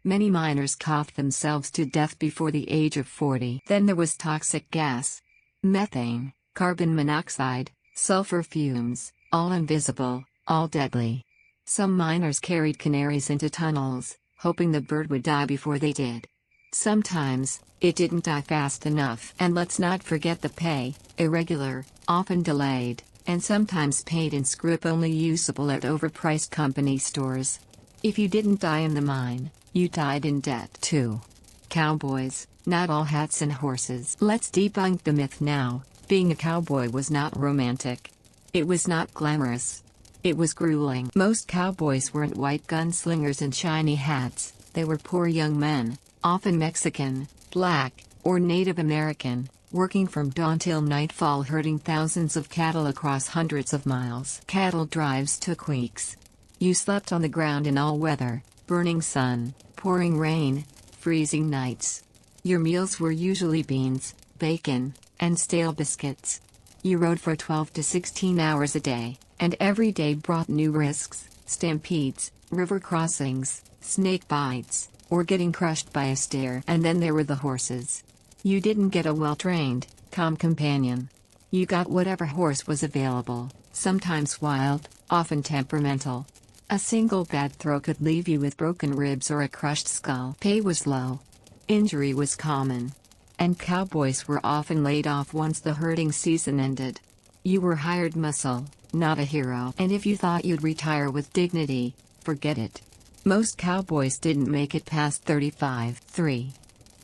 Speaker 1: Many miners coughed themselves to death before the age of 40. Then there was toxic gas. Methane, carbon monoxide, sulfur fumes, all invisible, all deadly. Some miners carried canaries into tunnels, hoping the bird would die before they did. Sometimes, it didn't die fast enough. And let's not forget the pay, irregular, often delayed, and sometimes paid in scrip only usable at overpriced company stores. If you didn't die in the mine, you died in debt too. Cowboys, not all hats and horses. Let's debunk the myth now. Being a cowboy was not romantic. It was not glamorous. It was grueling. Most cowboys weren't white gunslingers in shiny hats. They were poor young men, often Mexican, Black, or Native American, working from dawn till nightfall herding thousands of cattle across hundreds of miles. Cattle drives took weeks. You slept on the ground in all weather, burning sun, pouring rain, freezing nights. Your meals were usually beans, bacon, and stale biscuits. You rode for 12 to 16 hours a day, and every day brought new risks: stampedes, river crossings, snake bites, or getting crushed by a steer. And then there were the horses. You didn't get a well-trained, calm companion. You got whatever horse was available, sometimes wild, often temperamental. A single bad throw could leave you with broken ribs or a crushed skull. Pay was low. Injury was common. And cowboys were often laid off once the herding season ended. You were hired muscle, not a hero. And if you thought you'd retire with dignity, forget it. Most cowboys didn't make it past 35. 3.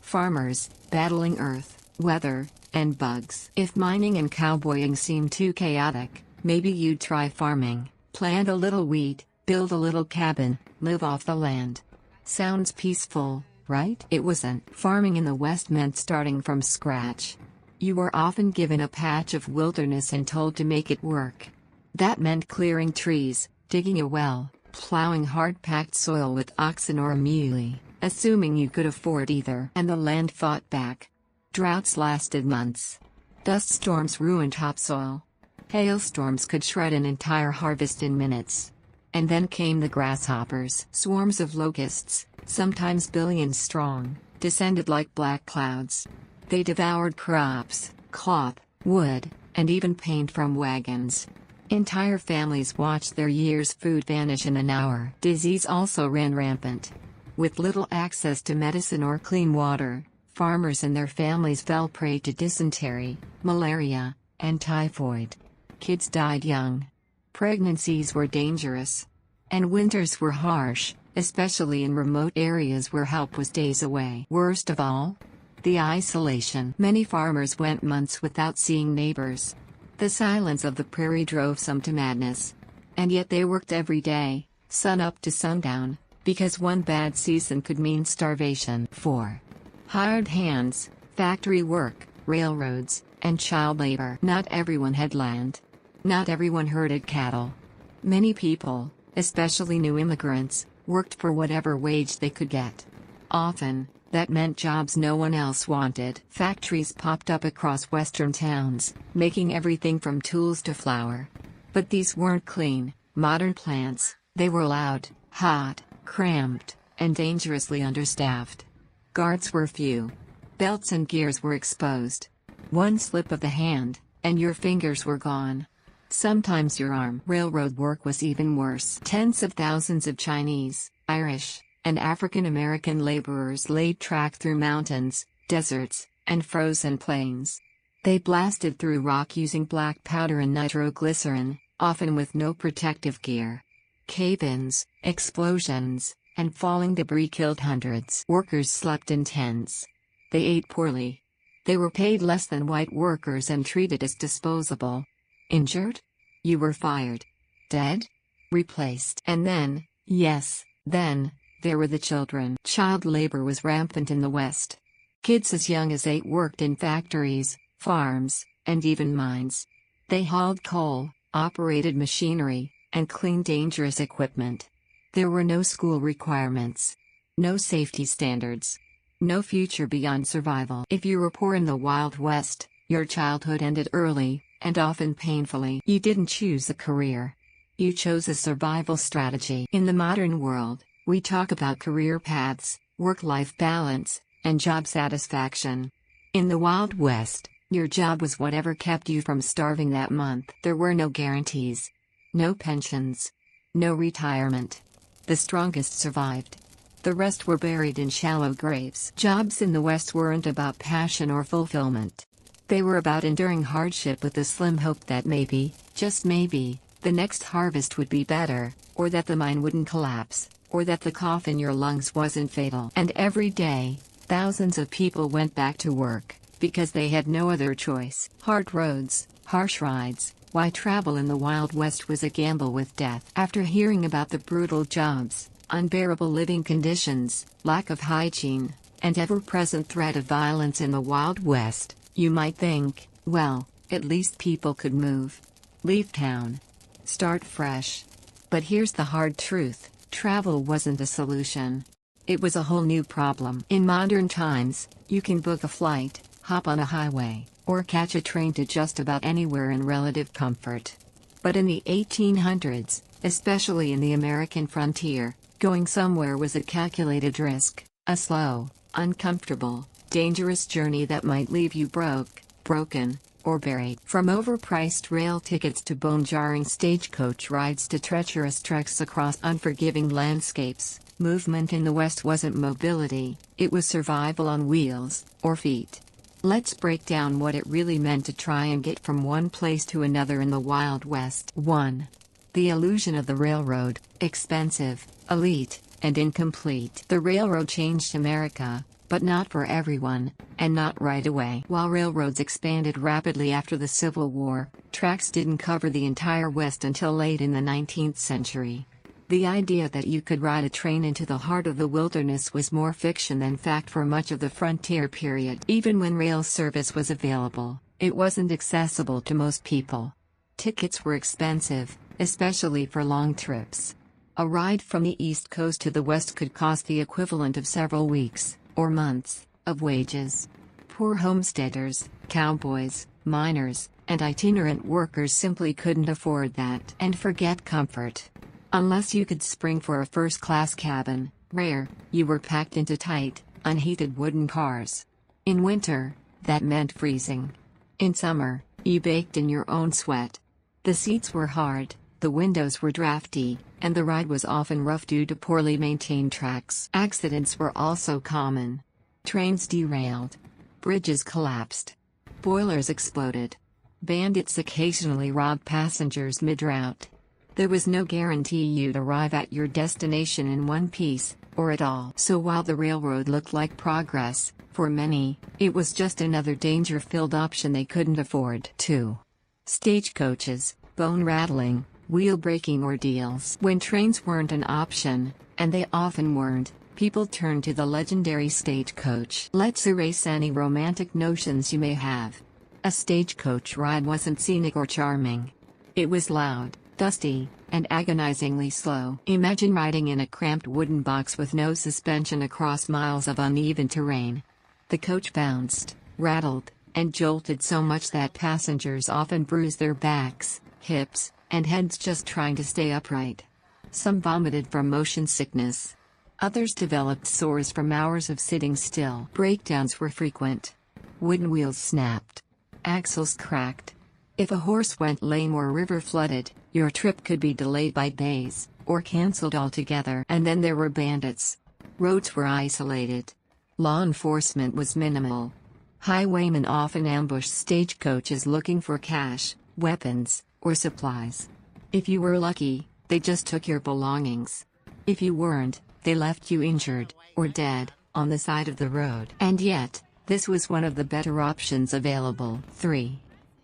Speaker 1: Farmers, battling earth, weather, and bugs. If mining and cowboying seemed too chaotic, maybe you'd try farming. Plant a little wheat, build a little cabin, live off the land. Sounds peaceful, right? It wasn't. Farming in the West meant starting from scratch. You were often given a patch of wilderness and told to make it work. That meant clearing trees, digging a well, plowing hard-packed soil with oxen or a muley, assuming you could afford either. And the land fought back. Droughts lasted months. Dust storms ruined topsoil. Hailstorms could shred an entire harvest in minutes. And then came the grasshoppers. Swarms of locusts, sometimes billions strong, descended like black clouds. They devoured crops, cloth, wood, and even paint from wagons. Entire families watched their year's food vanish in an hour. Disease also ran rampant. With little access to medicine or clean water, farmers and their families fell prey to dysentery, malaria, and typhoid. Kids died young. Pregnancies were dangerous. And winters were harsh, especially in remote areas where help was days away. Worst of all? The isolation. Many farmers went months without seeing neighbors. The silence of the prairie drove some to madness. And yet they worked every day, sun up to sundown, because one bad season could mean starvation. 4. Hired hands, factory work, railroads, and child labor. Not everyone had land. Not everyone herded cattle. Many people, especially new immigrants, worked for whatever wage they could get. Often, that meant jobs no one else wanted. Factories popped up across western towns, making everything from tools to flour. But these weren't clean, modern plants. They were loud, hot, cramped, and dangerously understaffed. Guards were few. Belts and gears were exposed. One slip of the hand, and your fingers were gone. Sometimes your arm. Railroad work was even worse. Tens of thousands of Chinese, Irish, and African American laborers laid track through mountains, deserts, and frozen plains. They blasted through rock using black powder and nitroglycerin, often with no protective gear. Cave-ins, explosions, and falling debris killed hundreds. Workers slept in tents. They ate poorly. They were paid less than white workers and treated as disposable. Injured? You were fired. Dead? Replaced. And then, yes, then, there were the children. Child labor was rampant in the West. Kids as young as 8 worked in factories, farms, and even mines. They hauled coal, operated machinery, and cleaned dangerous equipment. There were no school requirements. No safety standards. No future beyond survival. If you were poor in the Wild West, your childhood ended early, and often painfully. You didn't choose a career. You chose a survival strategy. In the modern world, we talk about career paths, work-life balance, and job satisfaction. In the Wild West, your job was whatever kept you from starving that month. There were no guarantees. No pensions. No retirement. The strongest survived. The rest were buried in shallow graves. Jobs in the West weren't about passion or fulfillment. They were about enduring hardship with the slim hope that maybe, just maybe, the next harvest would be better, or that the mine wouldn't collapse, or that the cough in your lungs wasn't fatal. And every day, thousands of people went back to work, because they had no other choice. Hard roads, harsh rides. Why travel in the Wild West was a gamble with death. After hearing about the brutal jobs, unbearable living conditions, lack of hygiene, and ever-present threat of violence in the Wild West, you might think, well, at least people could move. Leave town. Start fresh. But here's the hard truth, travel wasn't a solution. It was a whole new problem. In modern times, you can book a flight, hop on a highway, or catch a train to just about anywhere in relative comfort. But in the 1800s, especially in the American frontier, going somewhere was a calculated risk, a slow, uncomfortable, dangerous journey that might leave you broken, or buried. From overpriced rail tickets to bone-jarring stagecoach rides to treacherous treks across unforgiving landscapes, movement in the West wasn't mobility, it was survival on wheels, or feet. Let's break down what it really meant to try and get from one place to another in the Wild West. 1. The illusion of the railroad, expensive, elite, and incomplete. The railroad changed America, but not for everyone, and not right away. While railroads expanded rapidly after the Civil War, tracks didn't cover the entire West until late in the 19th century. The idea that you could ride a train into the heart of the wilderness was more fiction than fact for much of the frontier period. Even when rail service was available, it wasn't accessible to most people. Tickets were expensive, especially for long trips. A ride from the East Coast to the West could cost the equivalent of several weeks, or months, of wages. Poor homesteaders, cowboys, miners, and itinerant workers simply couldn't afford that. And forget comfort. Unless you could spring for a first-class cabin, rare, you were packed into tight, unheated wooden cars. In winter, that meant freezing. In summer, you baked in your own sweat. The seats were hard, the windows were drafty, and the ride was often rough due to poorly maintained tracks. Accidents were also common. Trains derailed. Bridges collapsed. Boilers exploded. Bandits occasionally robbed passengers mid-route. There was no guarantee you'd arrive at your destination in one piece, or at all. So while the railroad looked like progress, for many, it was just another danger-filled option they couldn't afford. 2. Stagecoaches, bone-rattling, wheel-breaking ordeals. When trains weren't an option, and they often weren't, people turned to the legendary stagecoach. Let's erase any romantic notions you may have. A stagecoach ride wasn't scenic or charming. It was loud, dusty, and agonizingly slow. Imagine riding in a cramped wooden box with no suspension across miles of uneven terrain. The coach bounced, rattled, and jolted so much that passengers often bruised their backs, hips, and heads just trying to stay upright. Some vomited from motion sickness. Others developed sores from hours of sitting still. Breakdowns were frequent. Wooden wheels snapped. Axles cracked. If a horse went lame or a river flooded, your trip could be delayed by days, or cancelled altogether. And then there were bandits. Roads were isolated. Law enforcement was minimal. Highwaymen often ambushed stagecoaches looking for cash, weapons, or supplies. If you were lucky, they just took your belongings. If you weren't, they left you injured, or dead, on the side of the road. And yet, this was one of the better options available. 3.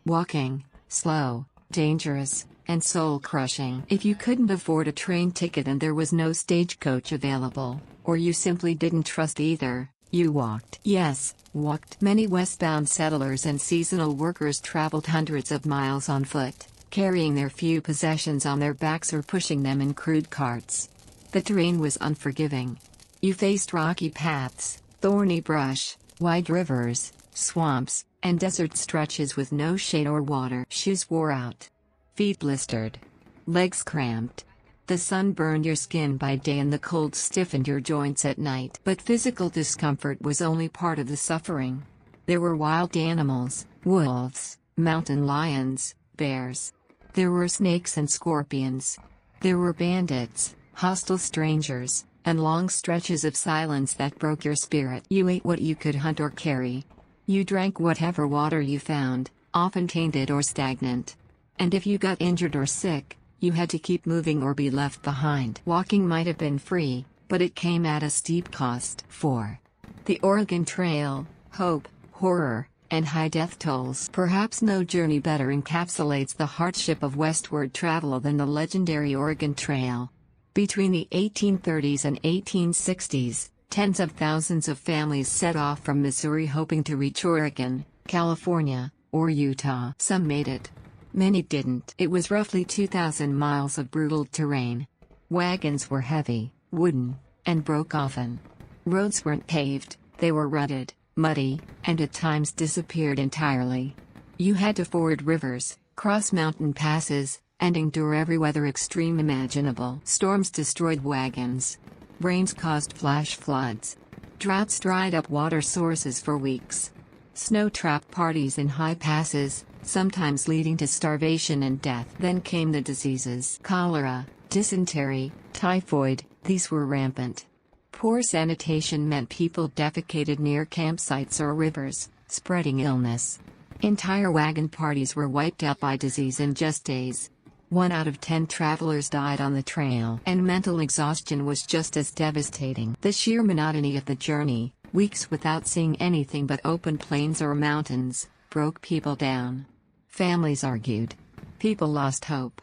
Speaker 1: Walking, slow, dangerous, and soul-crushing. If you couldn't afford a train ticket and there was no stagecoach available, or you simply didn't trust either, you walked. Yes, walked. Many westbound settlers and seasonal workers traveled hundreds of miles on foot, carrying their few possessions on their backs or pushing them in crude carts. The terrain was unforgiving. You faced rocky paths, thorny brush, wide rivers, swamps, and desert stretches with no shade or water. Shoes wore out. Feet blistered. Legs cramped. The sun burned your skin by day and the cold stiffened your joints at night. But physical discomfort was only part of the suffering. There were wild animals, wolves, mountain lions, bears. There were snakes and scorpions. There were bandits, hostile strangers, and long stretches of silence that broke your spirit. You ate what you could hunt or carry. You drank whatever water you found, often tainted or stagnant. And if you got injured or sick, you had to keep moving or be left behind. Walking might have been free, but it came at a steep cost. 4. The Oregon Trail, hope, horror, and high death tolls. Perhaps no journey better encapsulates the hardship of westward travel than the legendary Oregon Trail. Between the 1830s and 1860s, tens of thousands of families set off from Missouri hoping to reach Oregon, California, or Utah. Some made it. Many didn't. It was roughly 2,000 miles of brutal terrain. Wagons were heavy, wooden, and broke often. Roads weren't paved, they were rutted, muddy, and at times disappeared entirely. You had to ford rivers, cross mountain passes, and endure every weather extreme imaginable. Storms destroyed wagons. Rains caused flash floods. Droughts dried up water sources for weeks. Snow trapped parties in high passes, sometimes leading to starvation and death. Then came the diseases. Cholera, dysentery, typhoid, these were rampant. Poor sanitation meant people defecated near campsites or rivers, spreading illness. Entire wagon parties were wiped out by disease in just days. 1 out of 10 travelers died on the trail. And mental exhaustion was just as devastating. The sheer monotony of the journey, weeks without seeing anything but open plains or mountains, broke people down. Families argued. People lost hope.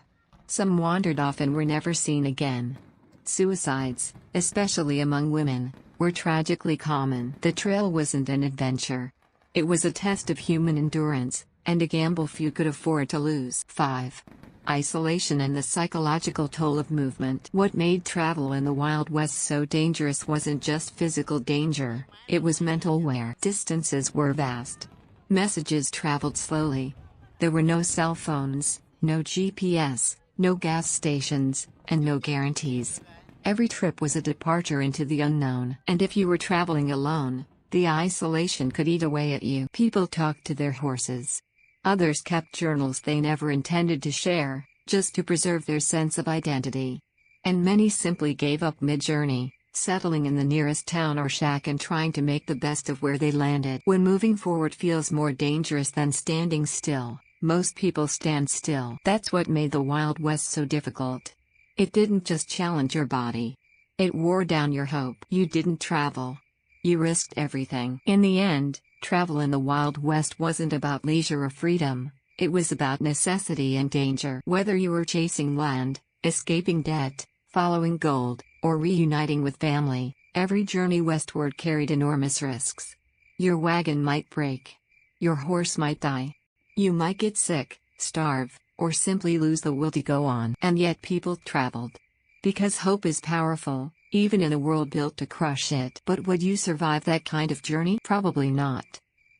Speaker 1: Some wandered off and were never seen again. Suicides, especially among women, were tragically common. The trail wasn't an adventure. It was a test of human endurance, and a gamble few could afford to lose. 5. Isolation and the psychological toll of movement. What made travel in the Wild West so dangerous wasn't just physical danger, it was mental wear. Distances were vast. Messages traveled slowly. There were no cell phones, no GPS, no gas stations, and no guarantees. Every trip was a departure into the unknown. And if you were traveling alone, the isolation could eat away at you. People talked to their horses. Others kept journals they never intended to share, just to preserve their sense of identity. And many simply gave up mid-journey, settling in the nearest town or shack and trying to make the best of where they landed. When moving forward feels more dangerous than standing still, most people stand still. That's what made the Wild West so difficult. It didn't just challenge your body. It wore down your hope. You didn't travel. You risked everything. In the end, travel in the Wild West wasn't about leisure or freedom, it was about necessity and danger. Whether you were chasing land, escaping debt, following gold, or reuniting with family, every journey westward carried enormous risks. Your wagon might break. Your horse might die. You might get sick, starve, or simply lose the will to go on. And yet people traveled. Because hope is powerful, even in a world built to crush it. But would you survive that kind of journey? Probably not.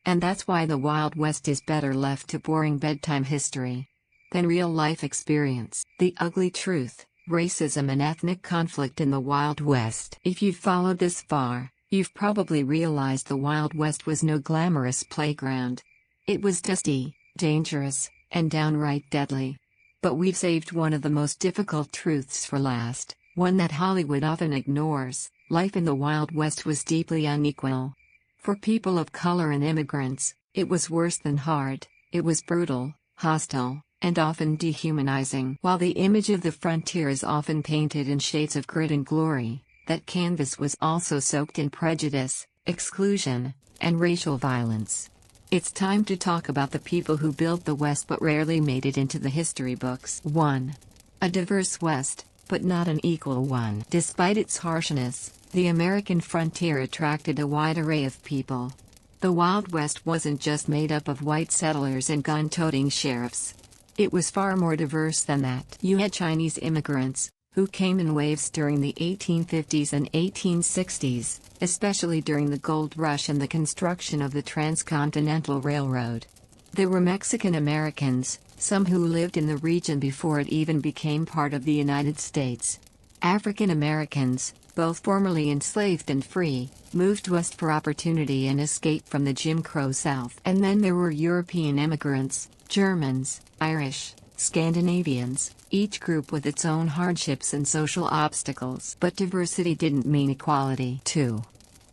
Speaker 1: And that's why the Wild West is better left to boring bedtime history than real-life experience. The ugly truth, racism and ethnic conflict in the Wild West. If you've followed this far, you've probably realized the Wild West was no glamorous playground. It was dusty, dangerous, and downright deadly. But we've saved one of the most difficult truths for last, one that Hollywood often ignores: life in the Wild West was deeply unequal. For people of color and immigrants, it was worse than hard. It was brutal, hostile, and often dehumanizing. While the image of the frontier is often painted in shades of grit and glory, that canvas was also soaked in prejudice, exclusion, and racial violence. It's time to talk about the people who built the West but rarely made it into the history books. 1. A diverse West, but not an equal one. Despite its harshness, the American frontier attracted a wide array of people. The Wild West wasn't just made up of white settlers and gun-toting sheriffs. It was far more diverse than that. You had Chinese immigrants, who came in waves during the 1850s and 1860s, especially during the gold rush and the construction of the Transcontinental Railroad. There were Mexican Americans, some who lived in the region before it even became part of the United States. African Americans, both formerly enslaved and free, moved west for opportunity and escape from the Jim Crow South. And then there were European immigrants, Germans, Irish, Scandinavians, each group with its own hardships and social obstacles. But diversity didn't mean equality. 2.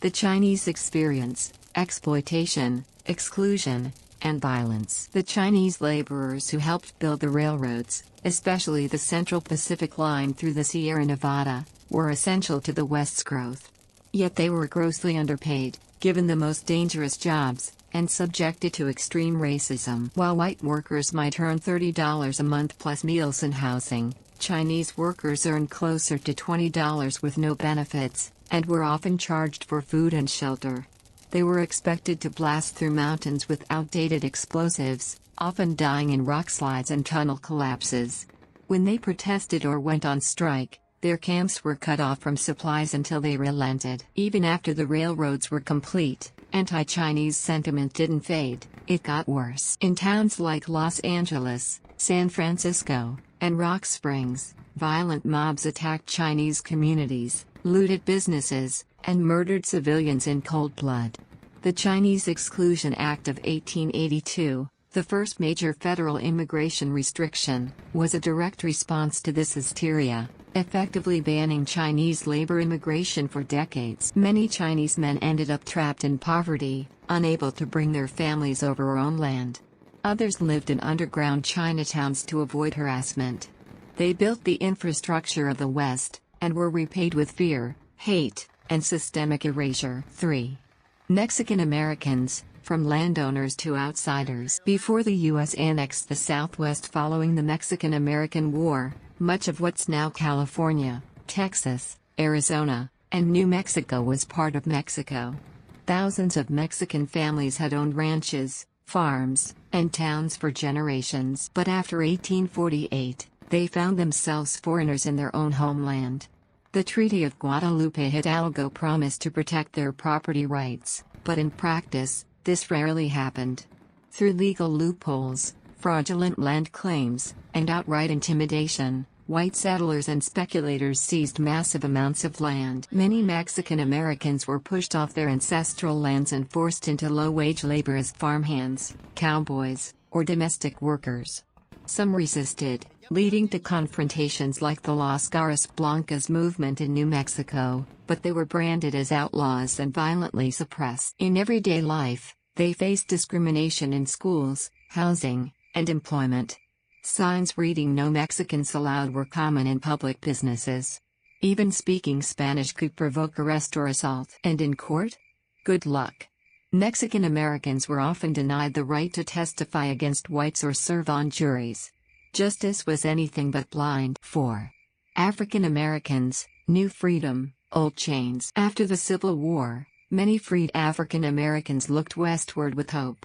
Speaker 1: The Chinese experience, exploitation, exclusion, and violence. The Chinese laborers who helped build the railroads, especially the Central Pacific Line through the Sierra Nevada, were essential to the West's growth. Yet they were grossly underpaid, given the most dangerous jobs, and subjected to extreme racism. While white workers might earn $30 a month plus meals and housing, Chinese workers earned closer to $20 with no benefits, and were often charged for food and shelter. They were expected to blast through mountains with outdated explosives, often dying in rock slides and tunnel collapses. When they protested or went on strike, their camps were cut off from supplies until they relented. Even after the railroads were complete, anti-Chinese sentiment didn't fade, it got worse. In towns like Los Angeles, San Francisco, and Rock Springs, violent mobs attacked Chinese communities, looted businesses, and murdered civilians in cold blood. The Chinese Exclusion Act of 1882, the first major federal immigration restriction, was a direct response to this hysteria, effectively banning Chinese labor immigration for decades. Many Chinese men ended up trapped in poverty, unable to bring their families over our own land. Others lived in underground Chinatowns to avoid harassment. They built the infrastructure of the West, and were repaid with fear, hate, and systemic erasure. 3. Mexican Americans, from landowners to outsiders. Before the U.S. annexed the Southwest following the Mexican-American War, much of what's now California, Texas, Arizona, and New Mexico was part of Mexico. Thousands of Mexican families had owned ranches, farms, and towns for generations. But after 1848, they found themselves foreigners in their own homeland. The Treaty of Guadalupe Hidalgo promised to protect their property rights, but in practice, this rarely happened. Through legal loopholes, fraudulent land claims, and outright intimidation, white settlers and speculators seized massive amounts of land. Many Mexican Americans were pushed off their ancestral lands and forced into low-wage labor as farmhands, cowboys, or domestic workers. Some resisted, leading to confrontations like the Las Garras Blancas movement in New Mexico, but they were branded as outlaws and violently suppressed. In everyday life, they faced discrimination in schools, housing, and employment. Signs reading "No Mexicans Allowed" were common in public businesses. Even speaking Spanish could provoke arrest or assault. And in court? Good luck. Mexican Americans were often denied the right to testify against whites or serve on juries. Justice was anything but blind. 4. African Americans, new freedom, old chains. After the Civil War, many freed African Americans looked westward with hope.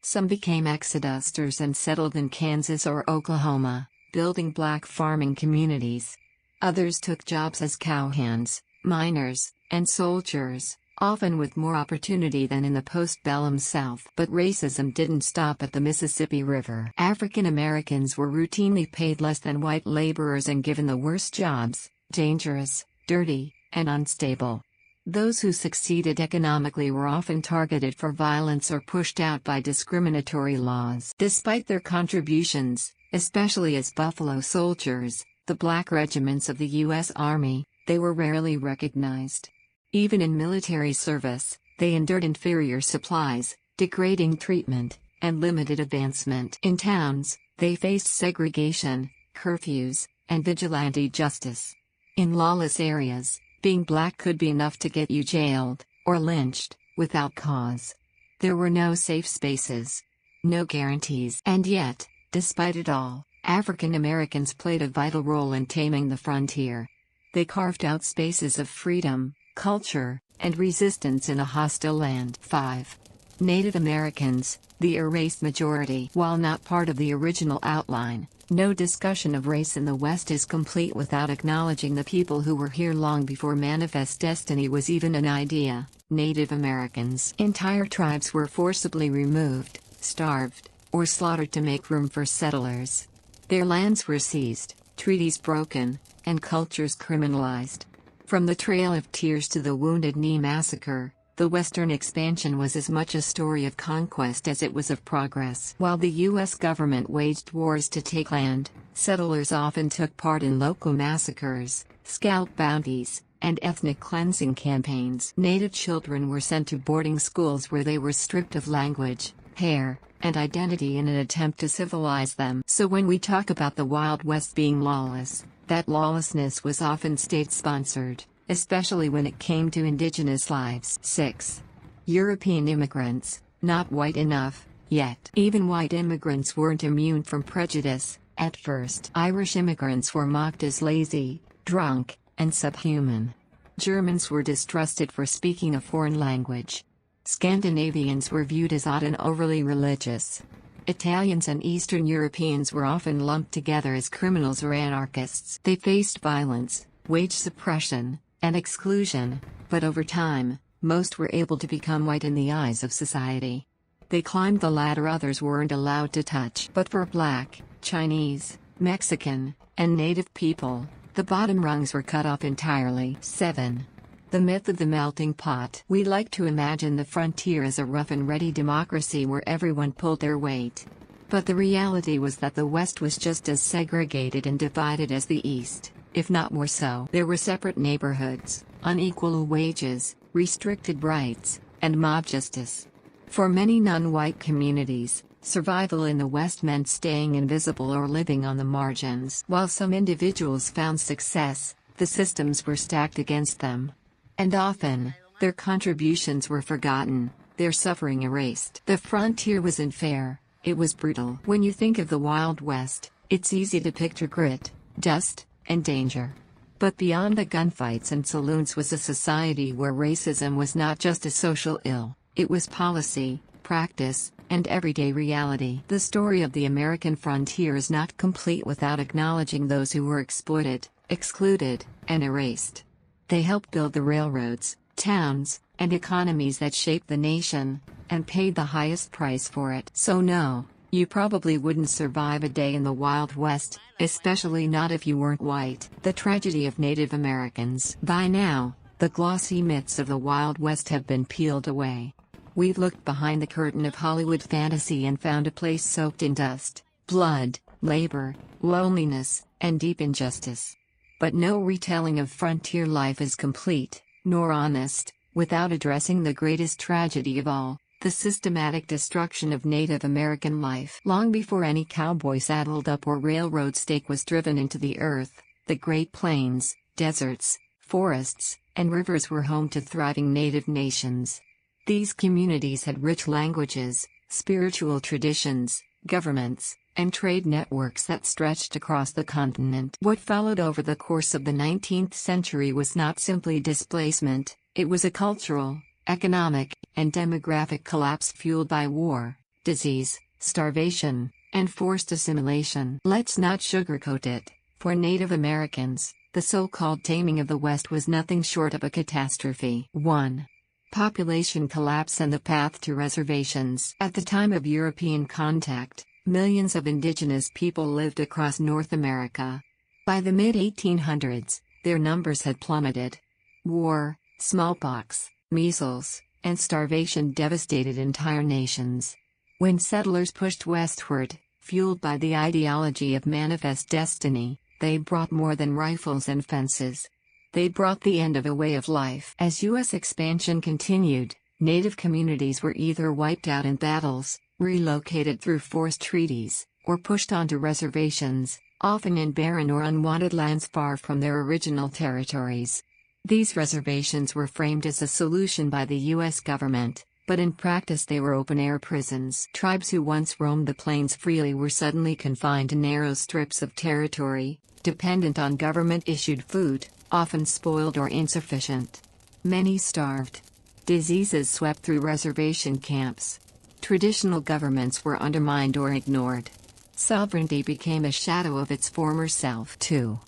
Speaker 1: Some became exodusters and settled in Kansas or Oklahoma, building black farming communities. Others took jobs as cowhands, miners, and soldiers, often with more opportunity than in the postbellum South. But racism didn't stop at the Mississippi River. African Americans were routinely paid less than white laborers and given the worst jobs, dangerous, dirty, and unstable. Those who succeeded economically were often targeted for violence or pushed out by discriminatory laws. Despite their contributions, especially as Buffalo Soldiers, the black regiments of the U.S. Army, they were rarely recognized. Even in military service, they endured inferior supplies, degrading treatment, and limited advancement. In towns, they faced segregation, curfews, and vigilante justice. In lawless areas, being black could be enough to get you jailed, or lynched, without cause. There were no safe spaces. No guarantees. And yet, despite it all, African Americans played a vital role in taming the frontier. They carved out spaces of freedom, culture, and resistance in a hostile land. 5. Native Americans, the erased majority. While not part of the original outline, no discussion of race in the West is complete without acknowledging the people who were here long before manifest destiny was even an idea. Native Americans. Entire tribes were forcibly removed, starved, or slaughtered to make room for settlers. Their lands were seized, treaties broken, and cultures criminalized. From the Trail of Tears to the Wounded Knee Massacre, the Western expansion was as much a story of conquest as it was of progress. While the U.S. government waged wars to take land, settlers often took part in local massacres, scalp bounties, and ethnic cleansing campaigns. Native children were sent to boarding schools where they were stripped of language, hair, and identity in an attempt to civilize them. So when we talk about the Wild West being lawless, that lawlessness was often state-sponsored, especially when it came to indigenous lives. 6. European immigrants, not white enough, yet. Even white immigrants weren't immune from prejudice. At first, Irish immigrants were mocked as lazy, drunk, and subhuman. Germans were distrusted for speaking a foreign language. Scandinavians were viewed as odd and overly religious. Italians and Eastern Europeans were often lumped together as criminals or anarchists. They faced violence, wage suppression, and exclusion, but over time, most were able to become white in the eyes of society. They climbed the ladder others weren't allowed to touch. But for Black, Chinese, Mexican, and Native people, the bottom rungs were cut off entirely. 7. The myth of the melting pot. We like to imagine the frontier as a rough-and-ready democracy where everyone pulled their weight. But the reality was that the West was just as segregated and divided as the East, if not more so. There were separate neighborhoods, unequal wages, restricted rights, and mob justice. For many non-white communities, survival in the West meant staying invisible or living on the margins. While some individuals found success, the systems were stacked against them. And often, their contributions were forgotten, their suffering erased. The frontier wasn't fair, it was brutal. When you think of the Wild West, it's easy to picture grit, dust, and danger. But beyond the gunfights and saloons was a society where racism was not just a social ill, it was policy, practice, and everyday reality. The story of the American frontier is not complete without acknowledging those who were exploited, excluded, and erased. They helped build the railroads, towns, and economies that shaped the nation, and paid the highest price for it. So no, you probably wouldn't survive a day in the Wild West, especially not if you weren't white. The tragedy of Native Americans. By now, the glossy myths of the Wild West have been peeled away. We've looked behind the curtain of Hollywood fantasy and found a place soaked in dust, blood, labor, loneliness, and deep injustice. But no retelling of frontier life is complete, nor honest, without addressing the greatest tragedy of all, the systematic destruction of Native American life. Long before any cowboy saddled up or railroad stake was driven into the earth, the Great Plains, deserts, forests, and rivers were home to thriving native nations. These communities had rich languages, spiritual traditions, governments, and trade networks that stretched across the continent. What followed over the course of the 19th century was not simply displacement, it was a cultural, economic, and demographic collapse fueled by war, disease, starvation, and forced assimilation. Let's not sugarcoat it. For Native Americans, the so-called taming of the West was nothing short of a catastrophe. 1. Population collapse and the path to reservations. At the time of European contact, millions of indigenous people lived across North America. By the mid-1800s, their numbers had plummeted. War, smallpox, measles, and starvation devastated entire nations. When settlers pushed westward, fueled by the ideology of manifest destiny, they brought more than rifles and fences. They brought the end of a way of life. As U.S. expansion continued, Native communities were either wiped out in battles, relocated through forced treaties, or pushed onto reservations, often in barren or unwanted lands far from their original territories. These reservations were framed as a solution by the U.S. government, but in practice they were open-air prisons. Tribes who once roamed the plains freely were suddenly confined to narrow strips of territory, dependent on government-issued food, often spoiled or insufficient. Many starved. Diseases swept through reservation camps. Traditional governments were undermined or ignored. Sovereignty became a shadow of its former self. 2.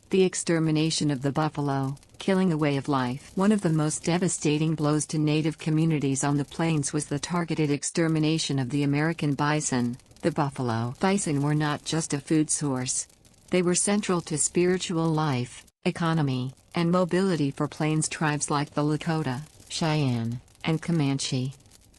Speaker 1: The extermination of the buffalo, killing a way of life. One of the most devastating blows to native communities on the plains was the targeted extermination of the American bison, the buffalo. Bison were not just a food source. They were central to spiritual life, economy, and mobility for plains tribes like the Lakota, Cheyenne, and Comanche.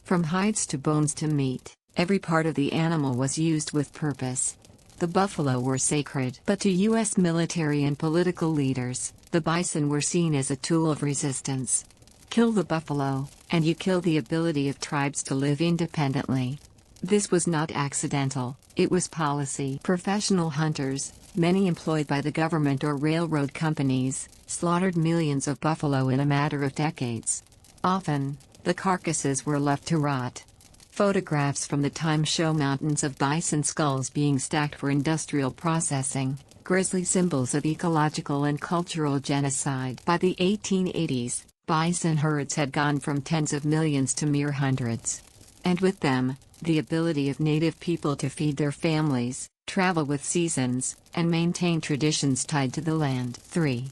Speaker 1: From hides to bones to meat, every part of the animal was used with purpose. The buffalo were sacred. But to U.S. military and political leaders, the bison were seen as a tool of resistance. Kill the buffalo, and you kill the ability of tribes to live independently. This was not accidental, it was policy. Professional hunters, many employed by the government or railroad companies, slaughtered millions of buffalo in a matter of decades. Often, the carcasses were left to rot. Photographs from the time show mountains of bison skulls being stacked for industrial processing, grisly symbols of ecological and cultural genocide. By the 1880s, bison herds had gone from tens of millions to mere hundreds. And with them, the ability of native people to feed their families, travel with seasons, and maintain traditions tied to the land. 3.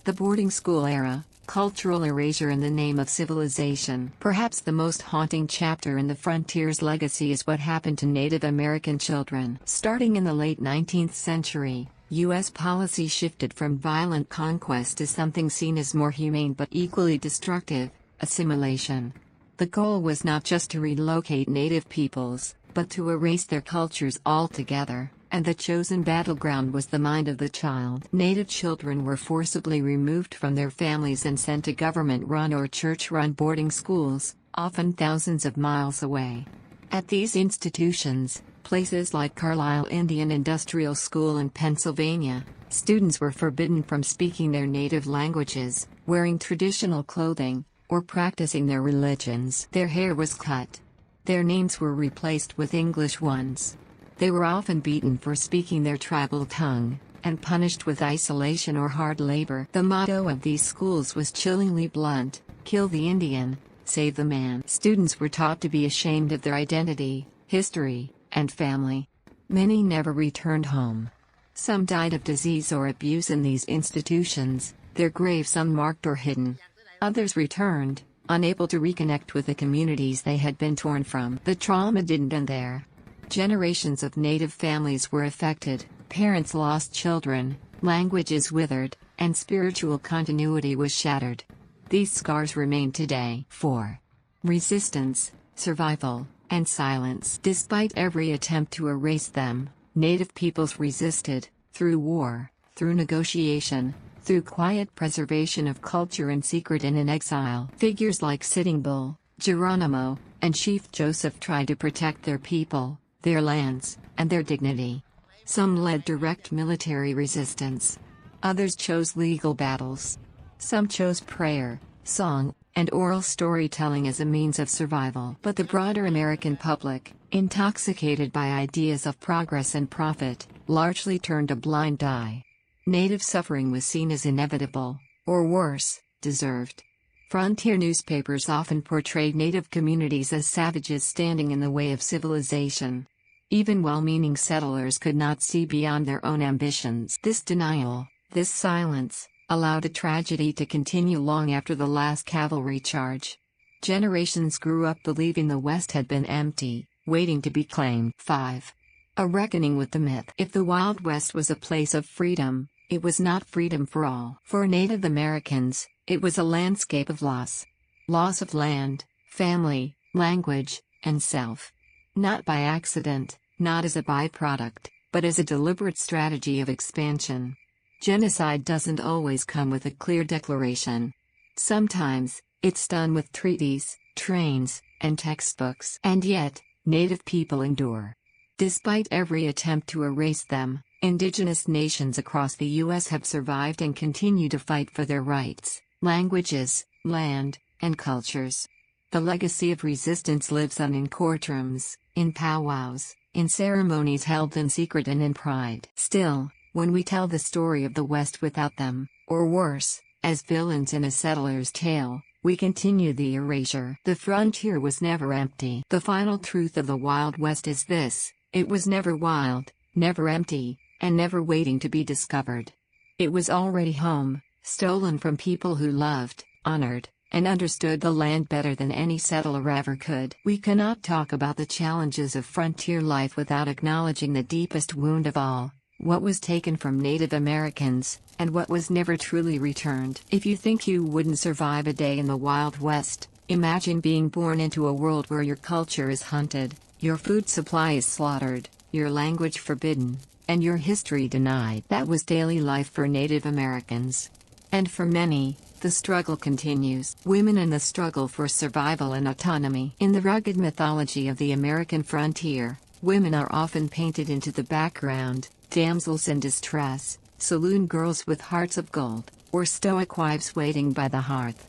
Speaker 1: The boarding school era. Cultural erasure in the name of civilization. Perhaps the most haunting chapter in the frontier's legacy is what happened to Native American children. Starting in the late 19th century, U.S. policy shifted from violent conquest to something seen as more humane but equally destructive: assimilation. The goal was not just to relocate Native peoples, but to erase their cultures altogether. And the chosen battleground was the mind of the child. Native children were forcibly removed from their families and sent to government-run or church-run boarding schools, often thousands of miles away. At these institutions, places like Carlisle Indian Industrial School in Pennsylvania, students were forbidden from speaking their native languages, wearing traditional clothing, or practicing their religions. Their hair was cut. Their names were replaced with English ones. They were often beaten for speaking their tribal tongue, and punished with isolation or hard labor. The motto of these schools was chillingly blunt: kill the Indian, save the man. Students were taught to be ashamed of their identity, history, and family. Many never returned home. Some died of disease or abuse in these institutions, their graves unmarked or hidden. Others returned, unable to reconnect with the communities they had been torn from. The trauma didn't end there. Generations of Native families were affected, parents lost children, languages withered, and spiritual continuity was shattered. These scars remain today. 4. Resistance, survival, and silence. Despite every attempt to erase them, Native peoples resisted, through war, through negotiation, through quiet preservation of culture in secret and in exile. Figures like Sitting Bull, Geronimo, and Chief Joseph tried to protect their people, their lands, and their dignity. Some led direct military resistance. Others chose legal battles. Some chose prayer, song, and oral storytelling as a means of survival. But the broader American public, intoxicated by ideas of progress and profit, largely turned a blind eye. Native suffering was seen as inevitable, or worse, deserved. Frontier newspapers often portrayed Native communities as savages standing in the way of civilization. Even well-meaning settlers could not see beyond their own ambitions. This denial, this silence, allowed a tragedy to continue long after the last cavalry charge. Generations grew up believing the West had been empty, waiting to be claimed. 5. A reckoning with the myth. If the Wild West was a place of freedom, it was not freedom for all. For Native Americans, it was a landscape of loss. Loss of land, family, language, and self. Not by accident, not as a byproduct, but as a deliberate strategy of expansion. Genocide doesn't always come with a clear declaration. Sometimes, it's done with treaties, trains, and textbooks. And yet, Native people endure. Despite every attempt to erase them, indigenous nations across the U.S. have survived and continue to fight for their rights, languages, land, and cultures. The legacy of resistance lives on in courtrooms, in powwows, in ceremonies held in secret and in pride. Still, when we tell the story of the West without them, or worse, as villains in a settler's tale, we continue the erasure. The frontier was never empty. The final truth of the Wild West is this: it was never wild, never empty, and never waiting to be discovered. It was already home, stolen from people who loved, honored, and understood the land better than any settler ever could. We cannot talk about the challenges of frontier life without acknowledging the deepest wound of all: what was taken from Native Americans, and what was never truly returned. If you think you wouldn't survive a day in the Wild West, imagine being born into a world where your culture is hunted, your food supply is slaughtered, your language forbidden, and your history denied. That was daily life for Native Americans. And for many, the struggle continues. Women in the struggle for survival and autonomy. In the rugged mythology of the American frontier, women are often painted into the background: damsels in distress, saloon girls with hearts of gold, or stoic wives waiting by the hearth.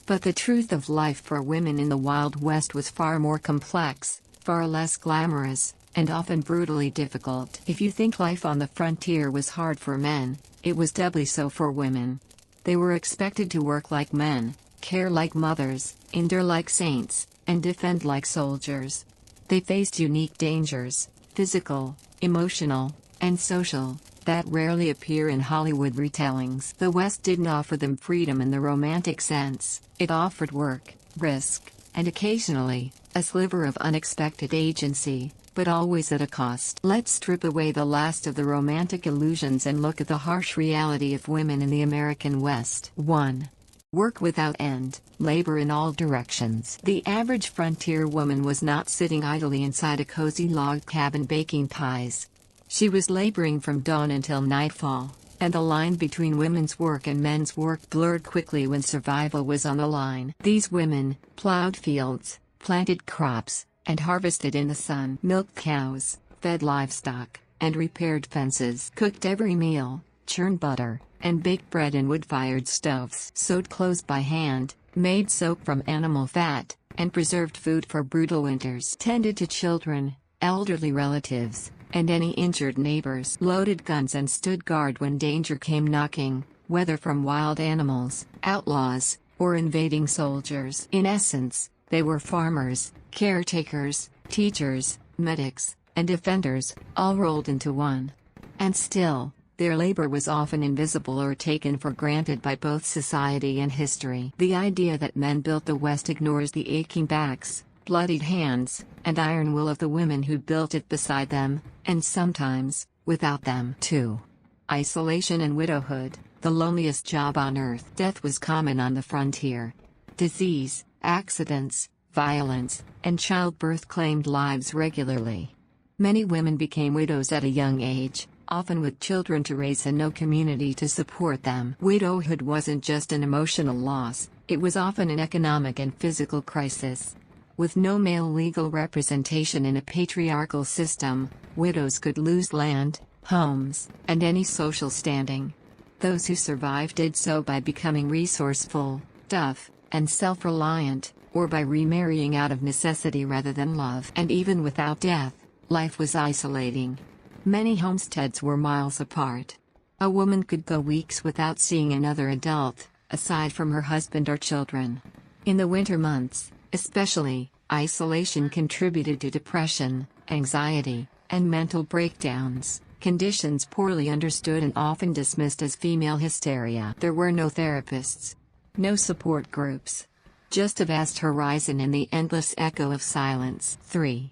Speaker 1: But the truth of life for women in the Wild West was far more complex, far less glamorous, and often brutally difficult. If you think life on the frontier was hard for men, it was doubly so for women. They were expected to work like men, care like mothers, endure like saints, and defend like soldiers. They faced unique dangers, physical, emotional, and social, that rarely appear in Hollywood retellings. The West didn't offer them freedom in the romantic sense. It offered work, risk, and occasionally, a sliver of unexpected agency, but always at a cost. Let's strip away the last of the romantic illusions and look at the harsh reality of women in the American West. 1. Work without end, labor in all directions. The average frontier woman was not sitting idly inside a cozy log cabin baking pies. She was laboring from dawn until nightfall, and the line between women's work and men's work blurred quickly when survival was on the line. These women plowed fields, planted crops, and harvested in the sun, milked cows, fed livestock, and repaired fences, cooked every meal, churned butter, and baked bread in wood-fired stoves, sewed clothes by hand, made soap from animal fat, and preserved food for brutal winters, tended to children, elderly relatives, and any injured neighbors, loaded guns and stood guard when danger came knocking, whether from wild animals, outlaws, or invading soldiers. In essence, they were farmers, caretakers, teachers, medics, and defenders, all rolled into one. And still, their labor was often invisible or taken for granted by both society and history. The idea that men built the West ignores the aching backs, bloodied hands, and iron will of the women who built it beside them, and sometimes, without them. 2. Isolation and widowhood, the loneliest job on earth. Death was common on the frontier. Disease, accidents, violence, and childbirth claimed lives regularly. Many women became widows at a young age, often with children to raise and no community to support them. Widowhood wasn't just an emotional loss, it was often an economic and physical crisis. With no male legal representation in a patriarchal system, widows could lose land, homes, and any social standing. Those who survived did so by becoming resourceful, tough, and self-reliant, or by remarrying out of necessity rather than love. And even without death, life was isolating. Many homesteads were miles apart. A woman could go weeks without seeing another adult, aside from her husband or children. In the winter months, especially, isolation contributed to depression, anxiety, and mental breakdowns, conditions poorly understood and often dismissed as female hysteria. There were no therapists, no support groups, just a vast horizon and the endless echo of silence. 3.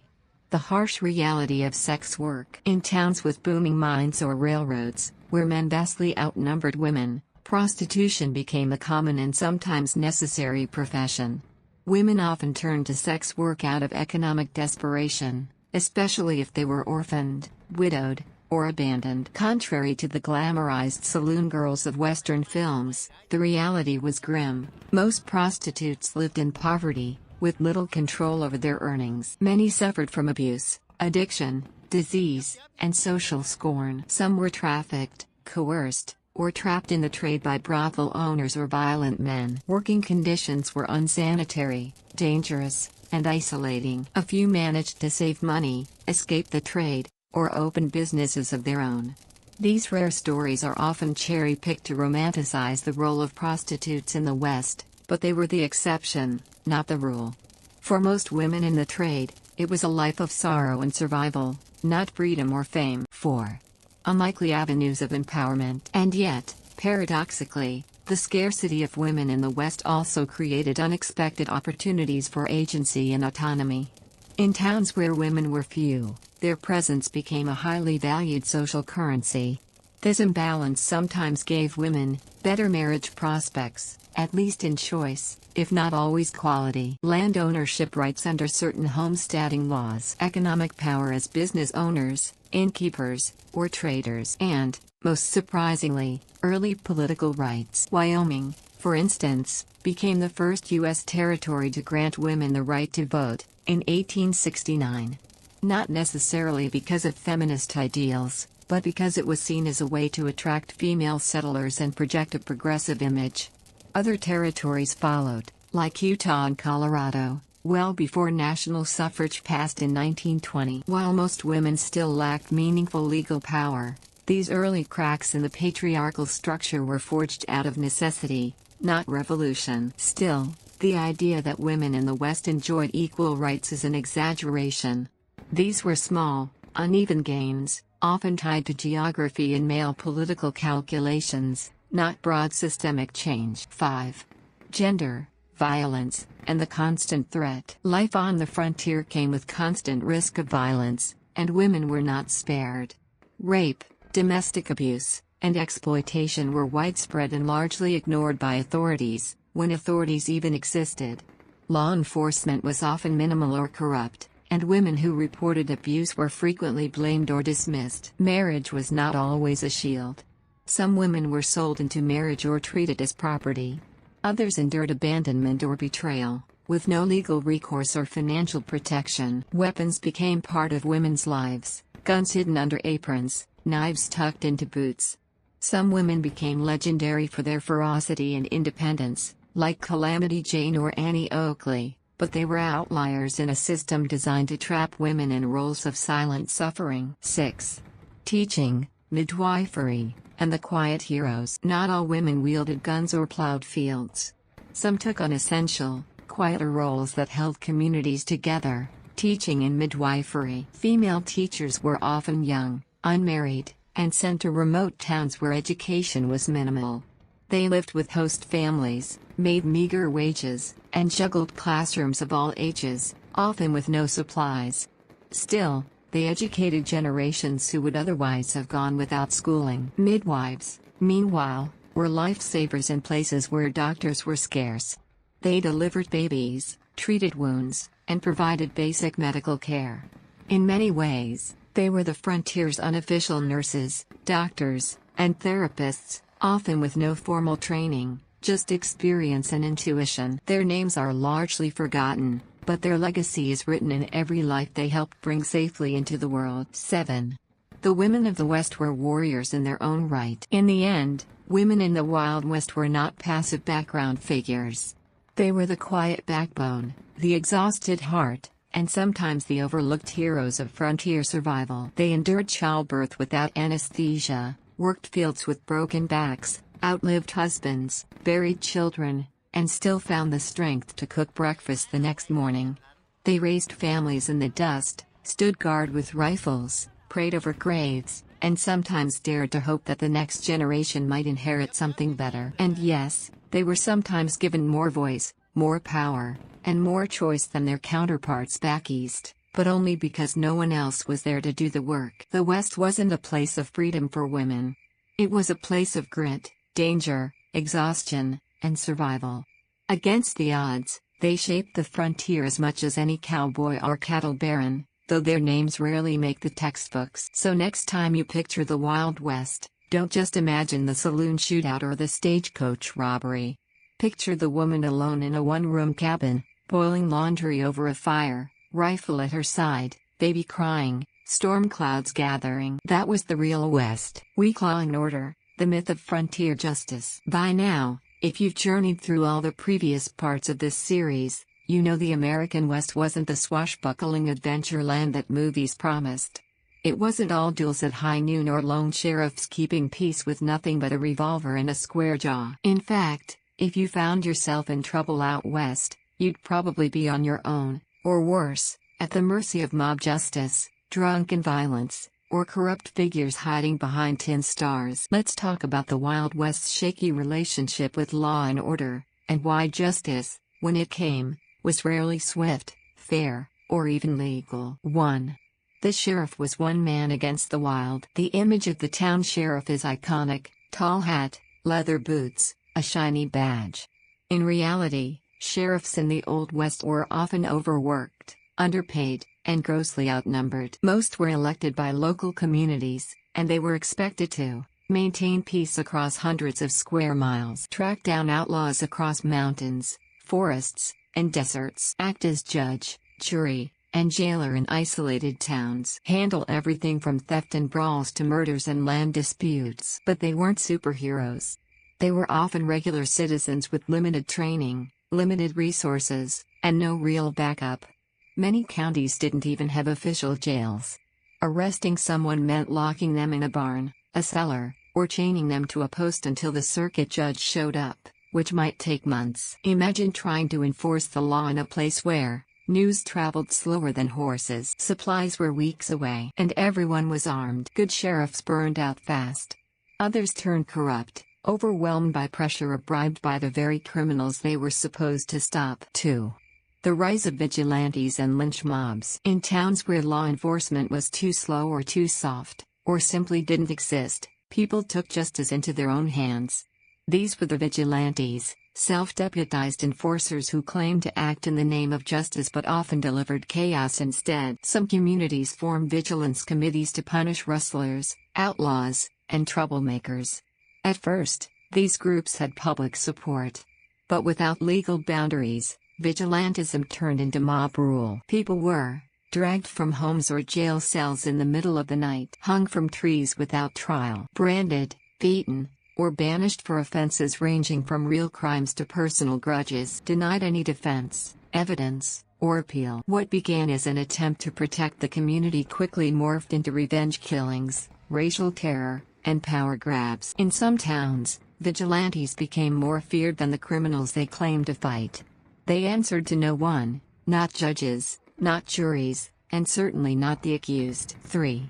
Speaker 1: The harsh reality of sex work. In towns with booming mines or railroads, where men vastly outnumbered women, prostitution became a common and sometimes necessary profession. Women often turned to sex work out of economic desperation, especially if they were orphaned, widowed, or abandoned. Contrary to the glamorized saloon girls of Western films, the reality was grim. Most prostitutes lived in poverty, with little control over their earnings. Many suffered from abuse, addiction, disease, and social scorn. Some were trafficked, coerced, or trapped in the trade by brothel owners or violent men. Working conditions were unsanitary, dangerous, and isolating. A few managed to save money, escape the trade, or open businesses of their own. These rare stories are often cherry-picked to romanticize the role of prostitutes in the West, But they were the exception, not the rule. For most women in the trade, it was a life of sorrow and survival, not freedom or fame. 4. Unlikely avenues of empowerment. And yet, paradoxically, the scarcity of women in the West also created unexpected opportunities for agency and autonomy. In towns where women were few, their presence became a highly valued social currency. This imbalance sometimes gave women better marriage prospects, at least in choice, if not always quality. Land ownership rights under certain homesteading laws, economic power as business owners, innkeepers, or traders, and, most surprisingly, early political rights. Wyoming, for instance, became the first U.S. territory to grant women the right to vote, in 1869. Not necessarily because of feminist ideals, but because it was seen as a way to attract female settlers and project a progressive image. Other territories followed, like Utah and Colorado, well before national suffrage passed in 1920. While most women still lacked meaningful legal power, these early cracks in the patriarchal structure were forged out of necessity, not revolution. Still, the idea that women in the West enjoyed equal rights is an exaggeration. These were small, uneven gains, often tied to geography and male political calculations, not broad systemic change. 5. Gender, violence, and the constant threat. Life on the frontier came with constant risk of violence, and women were not spared. Rape, domestic abuse, and exploitation were widespread and largely ignored by authorities, when authorities even existed. Law enforcement was often minimal or corrupt, and women who reported abuse were frequently blamed or dismissed. Marriage was not always a shield. Some women were sold into marriage or treated as property. Others endured abandonment or betrayal, with no legal recourse or financial protection. Weapons became part of women's lives, guns hidden under aprons, knives tucked into boots. Some women became legendary for their ferocity and independence, like Calamity Jane or Annie Oakley, but they were outliers in a system designed to trap women in roles of silent suffering. 6. Teaching, midwifery, and the quiet heroes. Not all women wielded guns or plowed fields. Some took on essential, quieter roles that held communities together, teaching and midwifery. Female teachers were often young, unmarried, and sent to remote towns where education was minimal. They lived with host families, made meager wages, and juggled classrooms of all ages, often with no supplies. Still, they educated generations who would otherwise have gone without schooling. Midwives, meanwhile, were lifesavers in places where doctors were scarce. They delivered babies, treated wounds, and provided basic medical care. In many ways, they were the frontier's unofficial nurses, doctors, and therapists, often with no formal training, just experience and intuition. Their names are largely forgotten, but their legacy is written in every life they helped bring safely into the world. 7. The women of the West were warriors in their own right. In the end, women in the Wild West were not passive background figures. They were the quiet backbone, the exhausted heart, and sometimes the overlooked heroes of frontier survival. They endured childbirth without anesthesia, worked fields with broken backs, outlived husbands, buried children, and still found the strength to cook breakfast the next morning. They raised families in the dust, stood guard with rifles, prayed over graves, and sometimes dared to hope that the next generation might inherit something better. And yes, they were sometimes given more voice, more power, and more choice than their counterparts back east, but only because no one else was there to do the work. The West wasn't a place of freedom for women. It was a place of grit, danger, exhaustion, and survival. Against the odds, they shaped the frontier as much as any cowboy or cattle baron, though their names rarely make the textbooks. So next time you picture the Wild West, don't just imagine the saloon shootout or the stagecoach robbery. Picture the woman alone in a one-room cabin, boiling laundry over a fire, rifle at her side, baby crying, storm clouds gathering. That was the real West. Weak law and order, the myth of frontier justice. By now, if you've journeyed through all the previous parts of this series, you know the American West wasn't the swashbuckling adventure land that movies promised. It wasn't all duels at high noon or lone sheriffs keeping peace with nothing but a revolver and a square jaw. In fact, If you found yourself in trouble out west, you'd probably be on your own, or worse, at the mercy of mob justice, drunken violence, or corrupt figures hiding behind tin stars. Let's talk about the Wild West's shaky relationship with law and order, and why justice, when it came, was rarely swift, fair, or even legal. 1. The sheriff was one man against the wild. The image of the town sheriff is iconic: tall hat, leather boots, a shiny badge. In reality, sheriffs in the Old West were often overworked, underpaid, and grossly outnumbered. Most were elected by local communities, and they were expected to maintain peace across hundreds of square miles, track down outlaws across mountains, forests, and deserts, act as judge, jury, and jailer in isolated towns, handle everything from theft and brawls to murders and land disputes. But they weren't superheroes. They were often regular citizens with limited training, limited resources, and no real backup. Many counties didn't even have official jails. Arresting someone meant locking them in a barn, a cellar, or chaining them to a post until the circuit judge showed up, which might take months. Imagine trying to enforce the law in a place where news traveled slower than horses, supplies were weeks away, and everyone was armed. Good sheriffs burned out fast. Others turned corrupt, overwhelmed by pressure or bribed by the very criminals they were supposed to stop. 2. The rise of vigilantes and lynch mobs. In towns where law enforcement was too slow or too soft, or simply didn't exist, people took justice into their own hands. These were the vigilantes, self-deputized enforcers who claimed to act in the name of justice but often delivered chaos instead. Some communities formed vigilance committees to punish rustlers, outlaws, and troublemakers. At first, these groups had public support. But without legal boundaries, vigilantism turned into mob rule. People were dragged from homes or jail cells in the middle of the night, hung from trees without trial, branded, beaten, or banished for offenses ranging from real crimes to personal grudges, denied any defense, evidence, or appeal. What began as an attempt to protect the community quickly morphed into revenge killings, racial terror, and power grabs. In some towns, vigilantes became more feared than the criminals they claimed to fight. They answered to no one, not judges, not juries, and certainly not the accused. 3.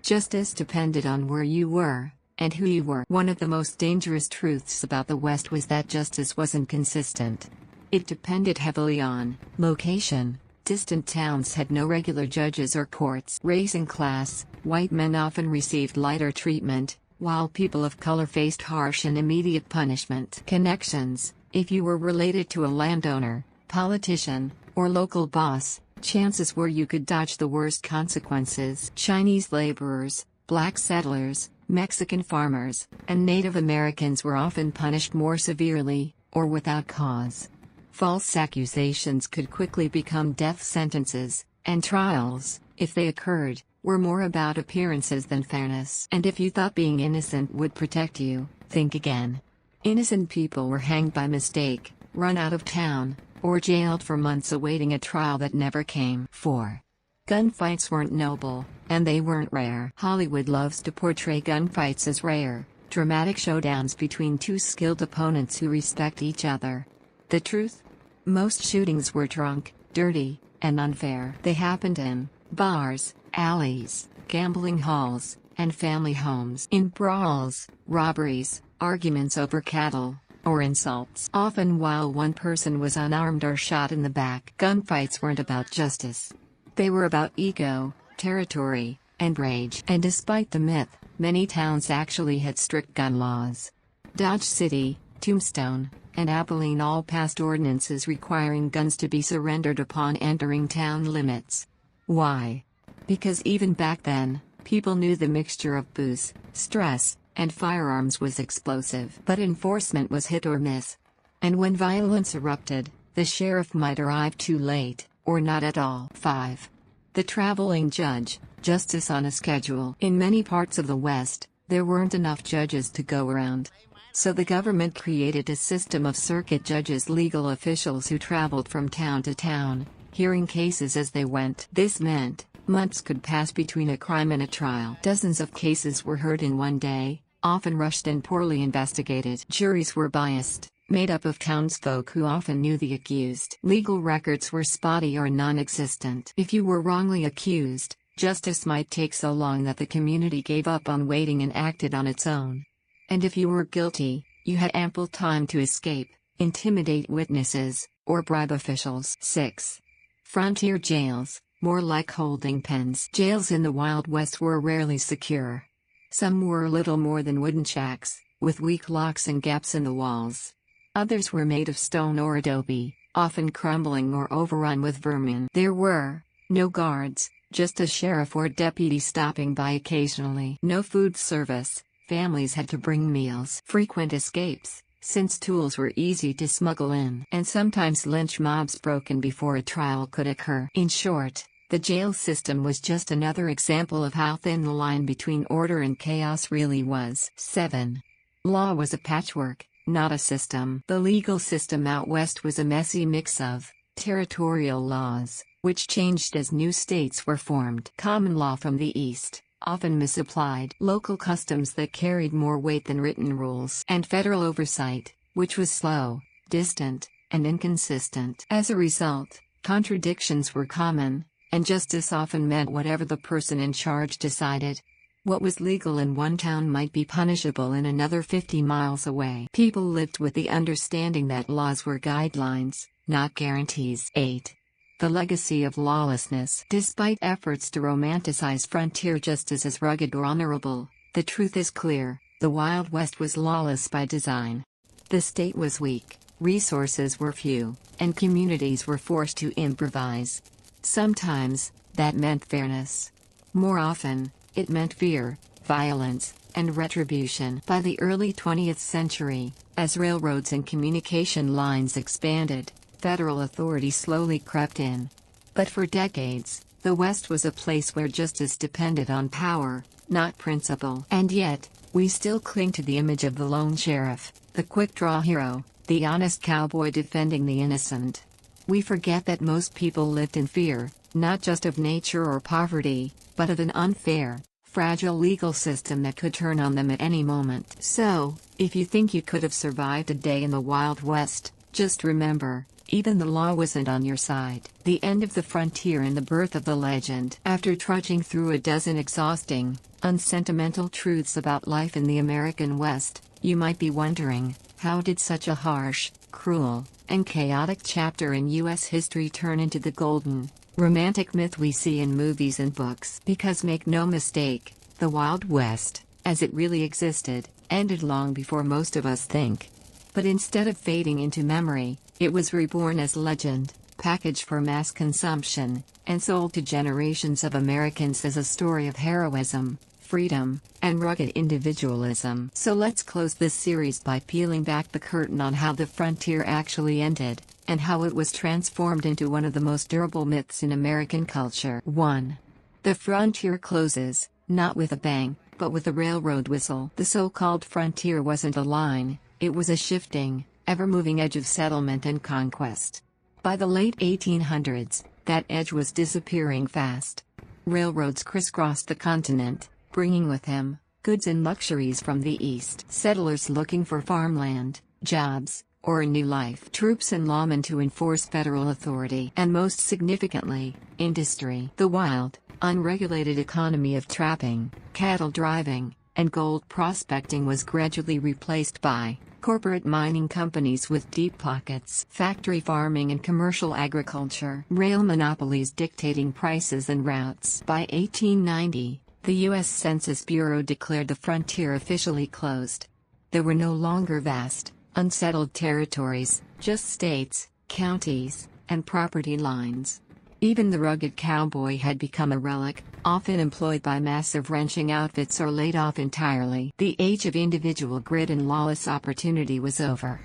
Speaker 1: Justice depended on where you were, and who you were. One of the most dangerous truths about the West was that justice wasn't consistent. It depended heavily on location. Distant towns had no regular judges or courts. Race and class: white men often received lighter treatment, while people of color faced harsh and immediate punishment. Connections: if you were related to a landowner, politician, or local boss, chances were you could dodge the worst consequences. Chinese laborers, black settlers, Mexican farmers, and Native Americans were often punished more severely, or without cause. False accusations could quickly become death sentences, and trials, if they occurred, were more about appearances than fairness. And if you thought being innocent would protect you, think again. Innocent people were hanged by mistake, run out of town, or jailed for months awaiting a trial that never came. 4. Gunfights weren't noble, and they weren't rare. Hollywood loves to portray gunfights as rare, dramatic showdowns between two skilled opponents who respect each other. The truth? Most shootings were drunk, dirty, and unfair. They happened in bars, alleys, gambling halls, and family homes. In brawls, robberies, arguments over cattle, or insults. Often while one person was unarmed or shot in the back. Gunfights weren't about justice. They were about ego, territory, and rage. And despite the myth, many towns actually had strict gun laws. Dodge City, Tombstone, and Abilene all passed ordinances requiring guns to be surrendered upon entering town limits. Why? Because even back then, people knew the mixture of booze, stress, and firearms was explosive. But enforcement was hit or miss. And when violence erupted, the sheriff might arrive too late, or not at all. 5. The traveling judge, justice on a schedule. In many parts of the West, there weren't enough judges to go around. So the government created a system of circuit judges, legal officials who traveled from town to town, hearing cases as they went. This meant months could pass between a crime and a trial. Dozens of cases were heard in one day, often rushed and poorly investigated. Juries were biased, made up of townsfolk who often knew the accused. Legal records were spotty or non-existent. If you were wrongly accused, justice might take so long that the community gave up on waiting and acted on its own. And if you were guilty, you had ample time to escape, intimidate witnesses, or bribe officials. 6. Frontier jails, more like holding pens. Jails in the Wild West were rarely secure. Some were little more than wooden shacks, with weak locks and gaps in the walls. Others were made of stone or adobe, often crumbling or overrun with vermin. There were no guards, just a sheriff or deputy stopping by occasionally. No food service, families had to bring meals. Frequent escapes, since tools were easy to smuggle in. And sometimes lynch mobs broke in before a trial could occur. In short, the jail system was just another example of how thin the line between order and chaos really was. 7. Law was a patchwork, not a system. The legal system out west was a messy mix of territorial laws, which changed as new states were formed. Common law from the east, often misapplied. Local customs that carried more weight than written rules. And federal oversight, which was slow, distant, and inconsistent. As a result, contradictions were common, and justice often meant whatever the person in charge decided. What was legal in one town might be punishable in another 50 miles away. People lived with the understanding that laws were guidelines, not guarantees. 8. The legacy of lawlessness. Despite efforts to romanticize frontier justice as rugged or honorable, the truth is clear: the Wild West was lawless by design. The state was weak, resources were few, and communities were forced to improvise. Sometimes, that meant fairness. More often, it meant fear, violence, and retribution. By the early 20th century, as railroads and communication lines expanded, federal authority slowly crept in. But for decades, the West was a place where justice depended on power, not principle. And yet, we still cling to the image of the lone sheriff, the quick-draw hero, the honest cowboy defending the innocent. We forget that most people lived in fear, not just of nature or poverty, but of an unfair, fragile legal system that could turn on them at any moment. So, if you think you could have survived a day in the Wild West, just remember, even the law wasn't on your side. The end of the frontier and the birth of the legend. After trudging through a dozen exhausting, unsentimental truths about life in the American West, you might be wondering, how did such a harsh, cruel, and chaotic chapter in U.S. history turn into the golden, romantic myth we see in movies and books? Because make no mistake, the Wild West, as it really existed, ended long before most of us think. But instead of fading into memory, it was reborn as legend, packaged for mass consumption, and sold to generations of Americans as a story of heroism, freedom, and rugged individualism. So let's close this series by peeling back the curtain on how the frontier actually ended, and how it was transformed into one of the most durable myths in American culture. 1. The frontier closes, not with a bang, but with a railroad whistle. The so-called frontier wasn't a line, it was a shifting, ever-moving edge of settlement and conquest. By the late 1800s, that edge was disappearing fast. Railroads crisscrossed the continent, bringing with them goods and luxuries from the east. Settlers looking for farmland, jobs, or a new life. Troops and lawmen to enforce federal authority. And most significantly, industry. The wild, unregulated economy of trapping, cattle driving, and gold prospecting was gradually replaced by corporate mining companies with deep pockets, factory farming and commercial agriculture, rail monopolies dictating prices and routes. By 1890, the U.S. Census Bureau declared the frontier officially closed. There were no longer vast, unsettled territories, just states, counties, and property lines. Even the rugged cowboy had become a relic, often employed by massive ranching outfits or laid off entirely. The age of individual grit and lawless opportunity was over.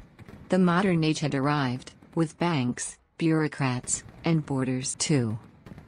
Speaker 1: The modern age had arrived, with banks, bureaucrats, and borders too.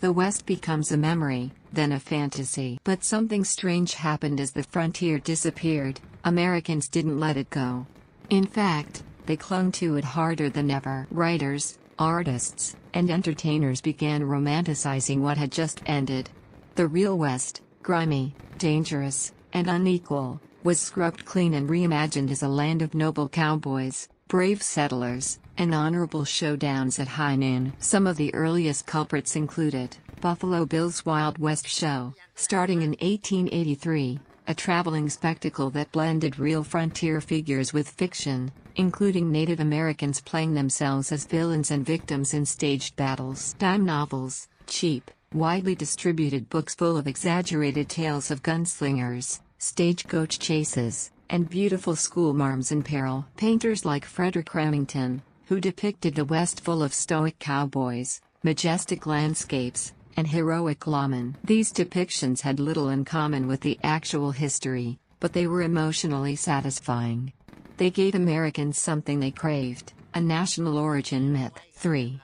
Speaker 1: The West becomes a memory, then a fantasy. But something strange happened as the frontier disappeared. Americans didn't let it go. In fact, they clung to it harder than ever. Writers, artists, and entertainers began romanticizing what had just ended. The real West, grimy, dangerous, and unequal, was scrubbed clean and reimagined as a land of noble cowboys, brave settlers, and honorable showdowns at high noon. Some of the earliest culprits included Buffalo Bill's Wild West Show, starting in 1883, a traveling spectacle that blended real frontier figures with fiction, including Native Americans playing themselves as villains and victims in staged battles. Dime novels, cheap, widely distributed books full of exaggerated tales of gunslingers, stagecoach chases, and beautiful schoolmarms in peril. Painters like Frederick Remington, who depicted the West full of stoic cowboys, majestic landscapes, and heroic lawmen. These depictions had little in common with the actual history, but they were emotionally satisfying. They gave Americans something they craved, a national origin myth. 3.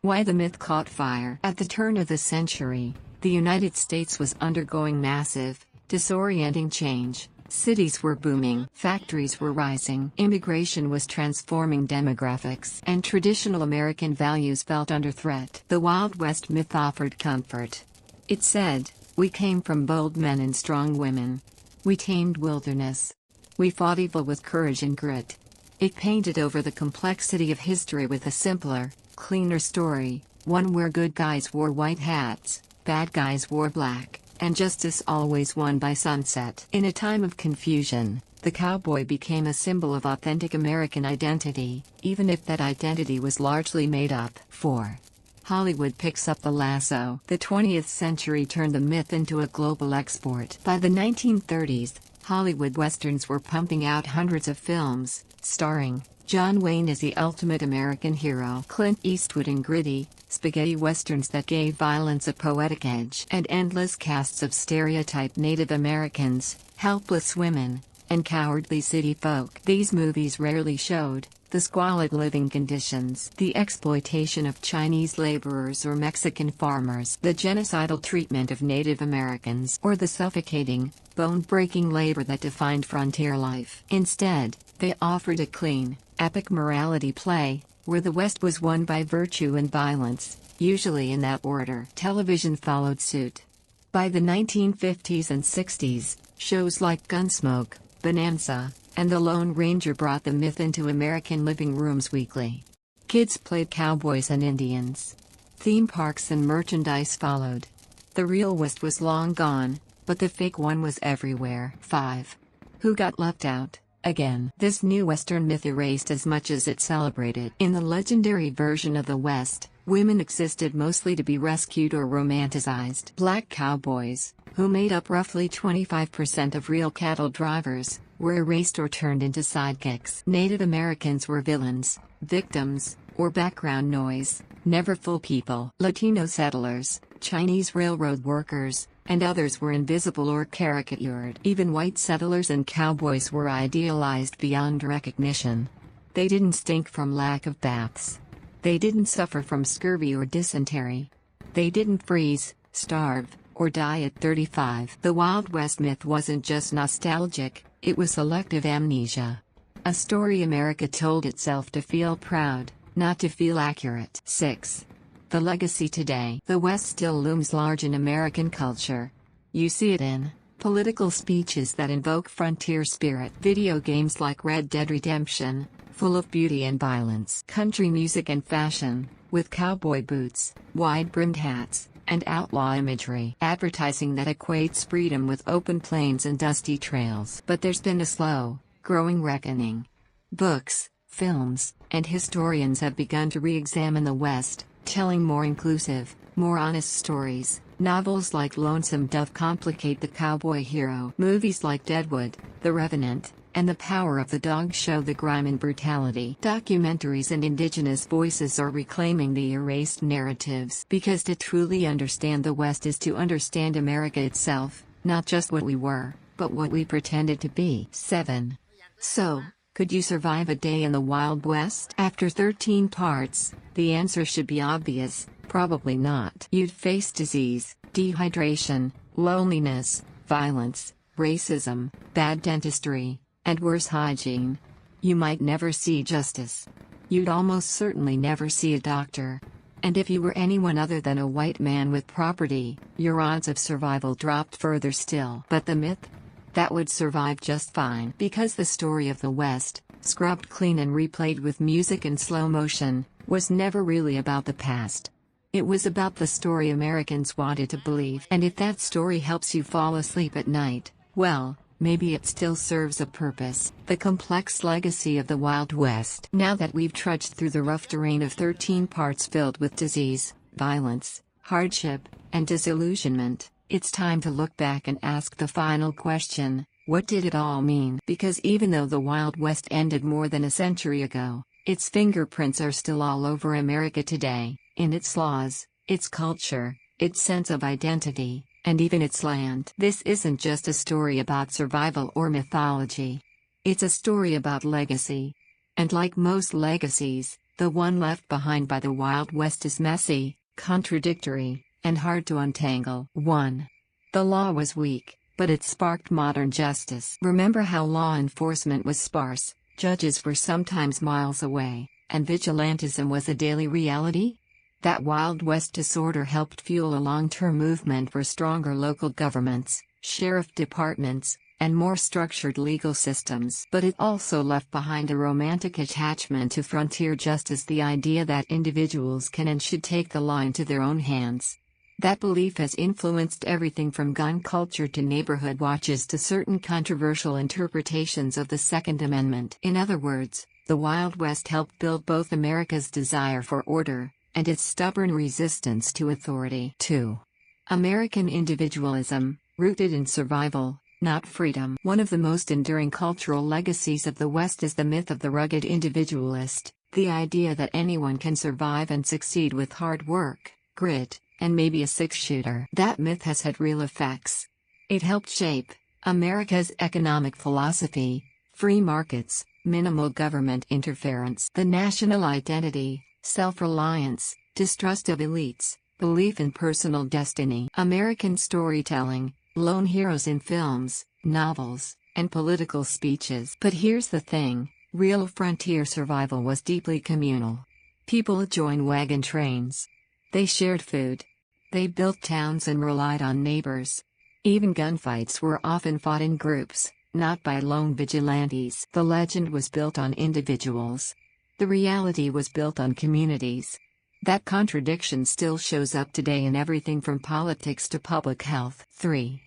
Speaker 1: Why the myth caught fire. At the turn of the century, the United States was undergoing massive, disorienting change. Cities were booming, factories were rising, immigration was transforming demographics, and traditional American values felt under threat. The Wild West myth offered comfort. It said, "We came from bold men and strong women. We tamed wilderness. We fought evil with courage and grit." It painted over the complexity of history with a simpler, cleaner story, one where good guys wore white hats, bad guys wore black, and justice always won by sunset. In a time of confusion, the cowboy became a symbol of authentic American identity, even if that identity was largely made up. 4. Hollywood picks up the lasso. The 20th century turned the myth into a global export. By the 1930s, Hollywood westerns were pumping out hundreds of films, starring John Wayne as the ultimate American hero, Clint Eastwood in gritty, spaghetti westerns that gave violence a poetic edge, and endless casts of stereotyped Native Americans, helpless women, and cowardly city folk. These movies rarely showed the squalid living conditions, the exploitation of Chinese laborers or Mexican farmers, the genocidal treatment of Native Americans, or the suffocating, bone-breaking labor that defined frontier life. Instead, they offered a clean, epic morality play, where the West was won by virtue and violence, usually in that order. Television followed suit. By the 1950s and 60s, shows like Gunsmoke, Bonanza, and The Lone Ranger brought the myth into American living rooms weekly. Kids played cowboys and Indians. Theme parks and merchandise followed. The real West was long gone, but the fake one was everywhere. 5. Who got left out? Again, this new Western myth erased as much as it celebrated. In the legendary version of the West, women existed mostly to be rescued or romanticized. Black cowboys, who made up roughly 25% of real cattle drivers, were erased or turned into sidekicks. Native Americans were villains, victims, or background noise, never full people. Latino settlers, Chinese railroad workers, and others were invisible or caricatured. Even white settlers and cowboys were idealized beyond recognition. They didn't stink from lack of baths. They didn't suffer from scurvy or dysentery. They didn't freeze, starve, or die at 35. The Wild West myth wasn't just nostalgic, it was selective amnesia. A story America told itself to feel proud, not to feel accurate. 6. The legacy today. The West still looms large in American culture. You see it in political speeches that invoke frontier spirit, video games like Red Dead Redemption, full of beauty and violence, country music and fashion, with cowboy boots, wide-brimmed hats, and outlaw imagery, advertising that equates freedom with open plains and dusty trails. But there's been a slow, growing reckoning. Books, films, and historians have begun to re-examine the West, telling more inclusive, more honest stories. Novels like Lonesome Dove complicate the cowboy hero. Movies like Deadwood, The Revenant, and The Power of the Dog show the grime and brutality. Documentaries and indigenous voices are reclaiming the erased narratives. Because to truly understand the West is to understand America itself, not just what we were, but what we pretended to be. 7. So, could you survive a day in the Wild West? After 13 parts, the answer should be obvious, probably not. You'd face disease, dehydration, loneliness, violence, racism, bad dentistry, and worse hygiene. You might never see justice. You'd almost certainly never see a doctor. And if you were anyone other than a white man with property, your odds of survival dropped further still. But the myth? That would survive just fine. Because the story of the West, scrubbed clean and replayed with music in slow motion, was never really about the past. It was about the story Americans wanted to believe. And if that story helps you fall asleep at night, well, maybe it still serves a purpose. The complex legacy of the Wild West. Now that we've trudged through the rough terrain of 13 parts filled with disease, violence, hardship, and disillusionment, it's time to look back and ask the final question: what did it all mean? Because even though the Wild West ended more than a century ago, its fingerprints are still all over America today, in its laws, its culture, its sense of identity, and even its land. This isn't just a story about survival or mythology. It's a story about legacy. And like most legacies, the one left behind by the Wild West is messy, contradictory, and hard to untangle. 1. The law was weak, but it sparked modern justice. Remember how law enforcement was sparse, judges were sometimes miles away, and vigilantism was a daily reality? That Wild West disorder helped fuel a long-term movement for stronger local governments, sheriff departments, and more structured legal systems. But it also left behind a romantic attachment to frontier justice, the idea that individuals can and should take the law into their own hands. That belief has influenced everything from gun culture to neighborhood watches to certain controversial interpretations of the Second Amendment. In other words, the Wild West helped build both America's desire for order and its stubborn resistance to authority. 2. American individualism, rooted in survival, not freedom. One of the most enduring cultural legacies of the West is the myth of the rugged individualist, the idea that anyone can survive and succeed with hard work, grit, and maybe a six-shooter. That myth has had real effects. It helped shape America's economic philosophy: free markets, minimal government interference. The national identity, self-reliance, distrust of elites, belief in personal destiny. American storytelling, lone heroes in films, novels, and political speeches. But here's the thing: real frontier survival was deeply communal. People joined wagon trains. They shared food. They built towns and relied on neighbors. Even gunfights were often fought in groups, not by lone vigilantes. The legend was built on individuals. The reality was built on communities. That contradiction still shows up today in everything from politics to public health. 3.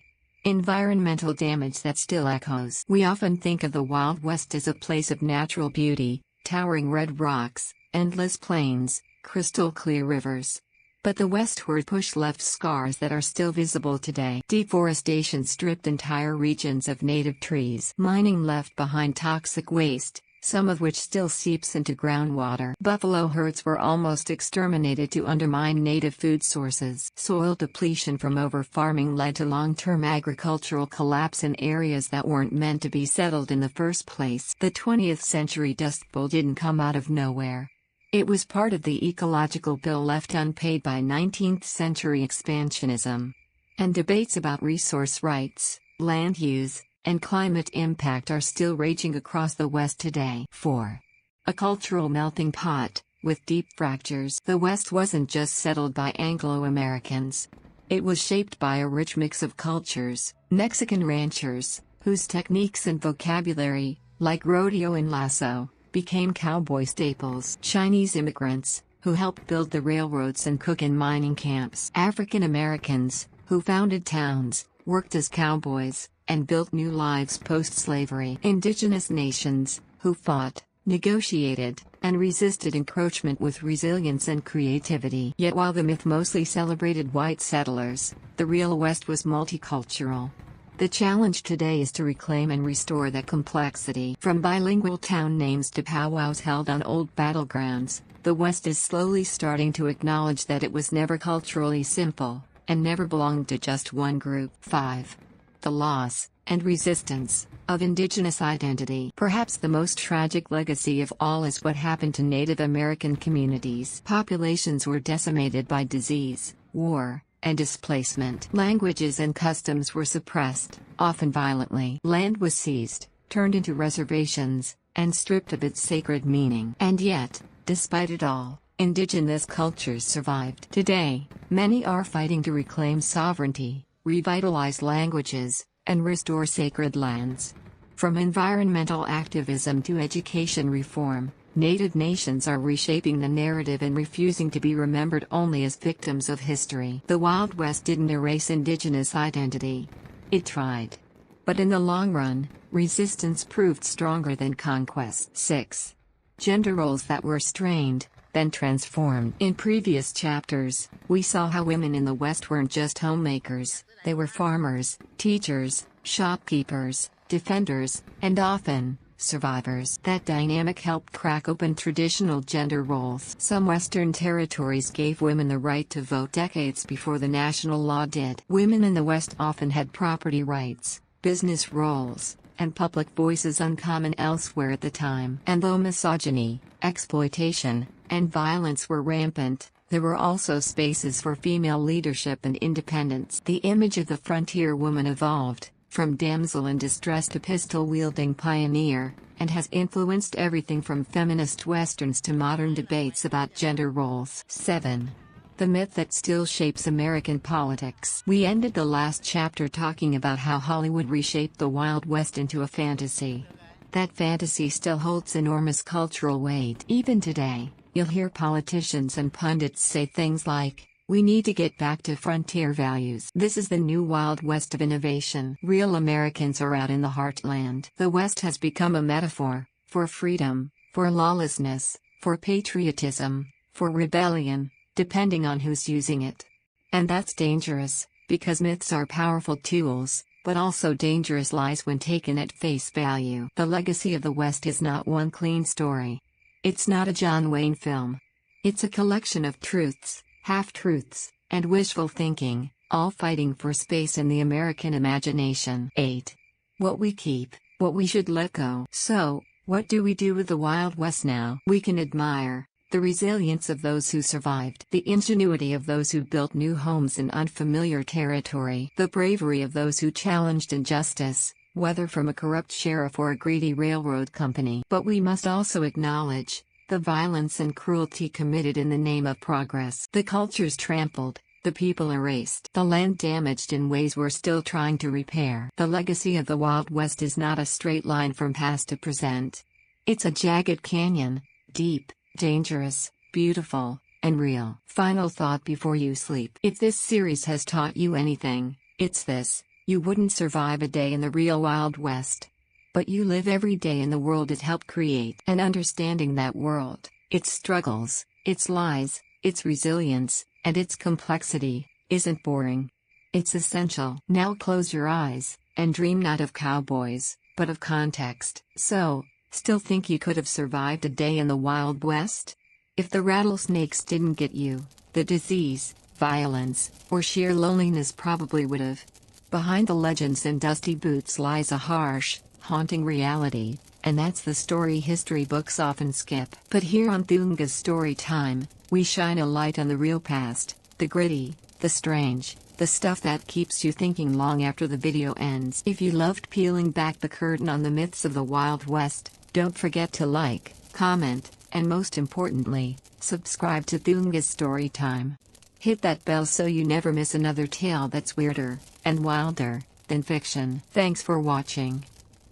Speaker 1: Environmental damage that still echoes. We often think of the Wild West as a place of natural beauty, towering red rocks, endless plains, crystal clear rivers. But the westward push left scars that are still visible today. Deforestation stripped entire regions of native trees. Mining left behind toxic waste, some of which still seeps into groundwater. Buffalo herds were almost exterminated to undermine native food sources. Soil depletion from over-farming led to long-term agricultural collapse in areas that weren't meant to be settled in the first place. The 20th century Dust Bowl didn't come out of nowhere. It was part of the ecological bill left unpaid by 19th-century expansionism. And debates about resource rights, land use, and climate impact are still raging across the West today. 4. A cultural melting pot, with deep fractures. The West wasn't just settled by Anglo-Americans. It was shaped by a rich mix of cultures: Mexican ranchers, whose techniques and vocabulary, like rodeo and lasso, became cowboy staples. Chinese immigrants, who helped build the railroads and cook in mining camps. African Americans, who founded towns, worked as cowboys, and built new lives post-slavery. Indigenous nations, who fought, negotiated, and resisted encroachment with resilience and creativity. Yet while the myth mostly celebrated white settlers, the real West was multicultural. The challenge today is to reclaim and restore that complexity. From bilingual town names to powwows held on old battlegrounds, the West is slowly starting to acknowledge that it was never culturally simple, and never belonged to just one group. 5. The loss and resistance of indigenous identity. Perhaps the most tragic legacy of all is what happened to Native American communities. Populations were decimated by disease, war, and displacement. Languages and customs were suppressed, often violently. Land was seized, turned into reservations, and stripped of its sacred meaning. And yet, despite it all, indigenous cultures survived. Today, many are fighting to reclaim sovereignty, revitalize languages, and restore sacred lands. From environmental activism to education reform, Native nations are reshaping the narrative and refusing to be remembered only as victims of history. The Wild West didn't erase indigenous identity. It tried. But in the long run, resistance proved stronger than conquest. 6. Gender roles that were strained, then transformed. In previous chapters, we saw how women in the West weren't just homemakers, they were farmers, teachers, shopkeepers, defenders, and often, survivors. That dynamic helped crack open traditional gender roles. Some Western territories gave women the right to vote decades before the national law did. Women in the West often had property rights, business roles, and public voices uncommon elsewhere at the time. And though misogyny, exploitation, and violence were rampant, there were also spaces for female leadership and independence. The image of the frontier woman evolved, from damsel in distress to pistol-wielding pioneer, and has influenced everything from feminist westerns to modern debates about gender roles. 7. The myth that still shapes American politics. We ended the last chapter talking about how Hollywood reshaped the Wild West into a fantasy. That fantasy still holds enormous cultural weight. Even today, you'll hear politicians and pundits say things like, "We need to get back to frontier values." This is the new Wild West of innovation. Real Americans are out in the heartland. The West has become a metaphor for freedom, for lawlessness, for patriotism, for rebellion, depending on who's using it. And that's dangerous, because myths are powerful tools, but also dangerous lies when taken at face value. The legacy of the West is not one clean story. It's not a John Wayne film. It's a collection of truths, half-truths, and wishful thinking, all fighting for space in the American imagination. 8. What we keep, what we should let go. So, what do we do with the Wild West now? We can admire the resilience of those who survived, the ingenuity of those who built new homes in unfamiliar territory, the bravery of those who challenged injustice, whether from a corrupt sheriff or a greedy railroad company. But we must also acknowledge the violence and cruelty committed in the name of progress. The cultures trampled, the people erased, the land damaged in ways we're still trying to repair. The legacy of the Wild West is not a straight line from past to present. It's a jagged canyon, deep, dangerous, beautiful, and real. Final thought before you sleep. If this series has taught you anything, it's this: you wouldn't survive a day in the real Wild West. But you live every day in the world it helped create. And understanding that world, its struggles, its lies, its resilience, and its complexity, isn't boring. It's essential. Now close your eyes, and dream not of cowboys, but of context. So, still think you could have survived a day in the Wild West? If the rattlesnakes didn't get you, the disease, violence, or sheer loneliness probably would have. Behind the legends and dusty boots lies a harsh, haunting reality, and that's the story history books often skip. But here on Thunga's Story Time, we shine a light on the real past, the gritty, the strange, the stuff that keeps you thinking long after the video ends. If you loved peeling back the curtain on the myths of the Wild West, don't forget to like, comment, and most importantly, subscribe to Thunga's Story Time. Hit that bell so you never miss another tale that's weirder and wilder than fiction. Thanks for watching.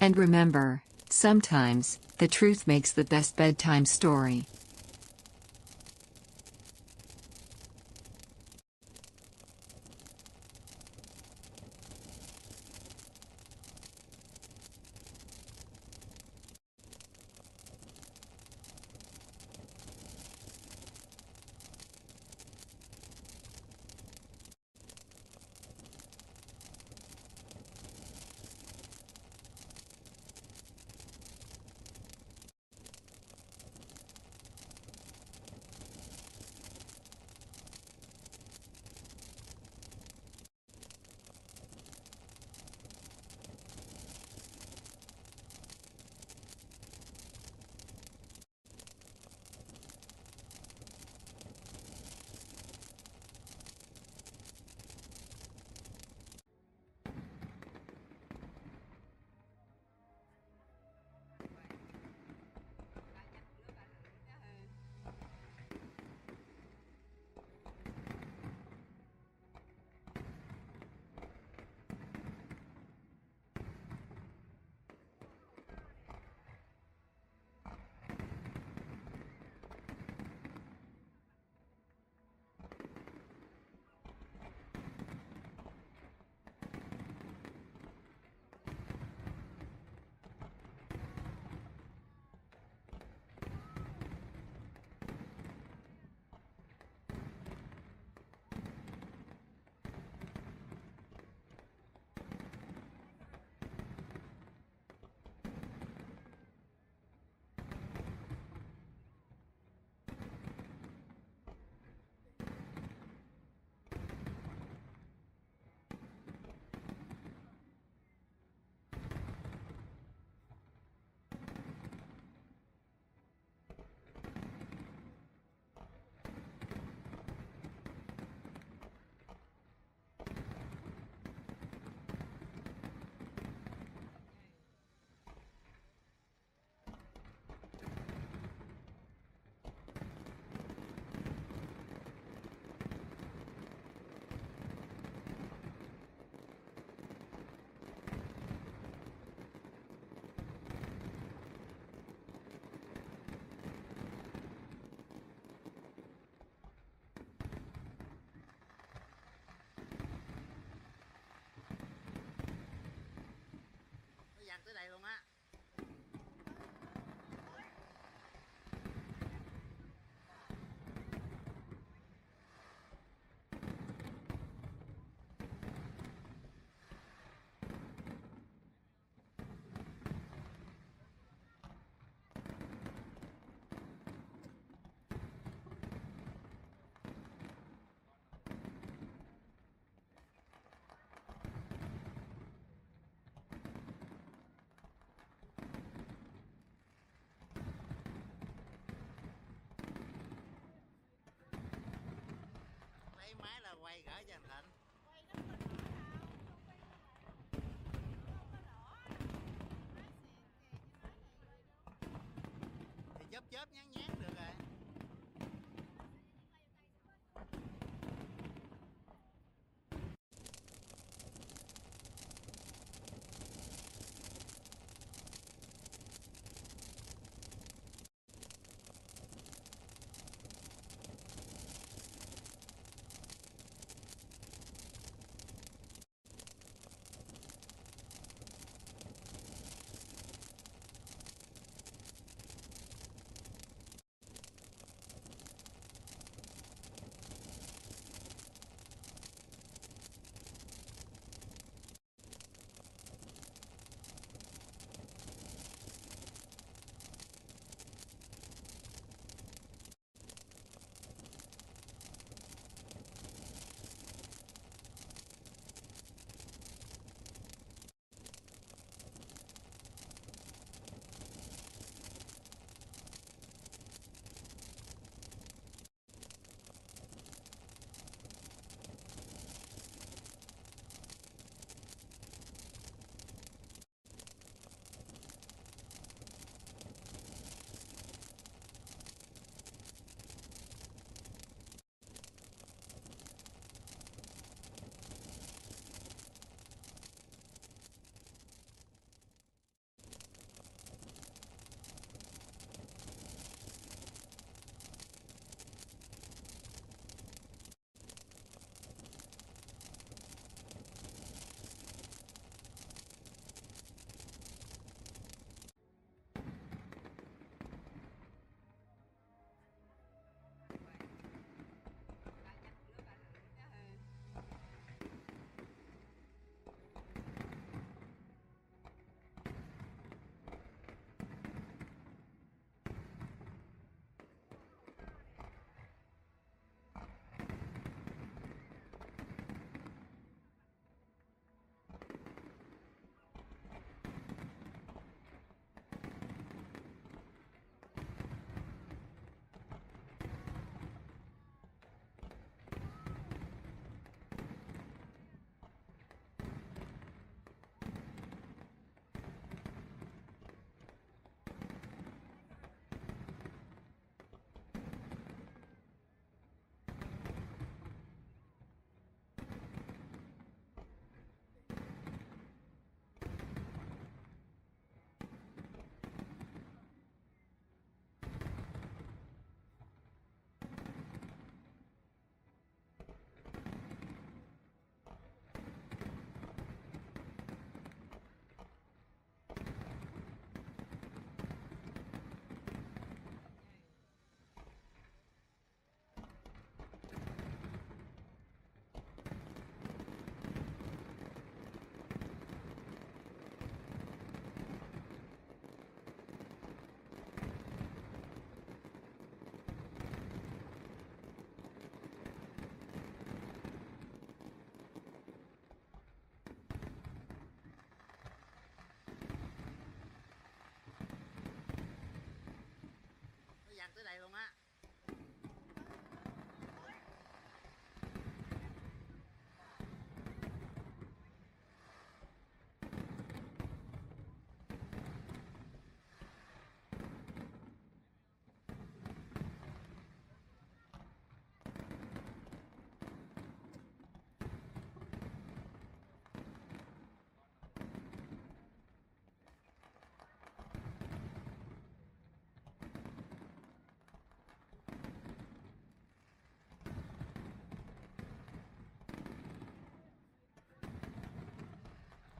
Speaker 1: And remember, sometimes, the truth makes the best bedtime story.
Speaker 2: lấy máy là quay gửi cho anh Thịnh.
Speaker 3: Quay nó có đỏ đâu, không quay không có đỏ. Nói xịn kìa chứ nói gì quay đâu.
Speaker 2: Thì chớp chớp nhán nhán được rồi. Nó dằn tới đây luôn á.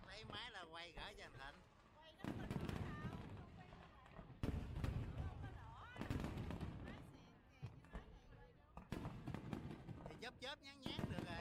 Speaker 2: Lấy máy là quay gửi cho anh Thịnh.
Speaker 3: Quay nó có đỏ đâu, không quay không có đỏ. Nói xịn kìa chứ nói gì quay đâu.
Speaker 2: Thì chớp chớp nhán nhán được rồi.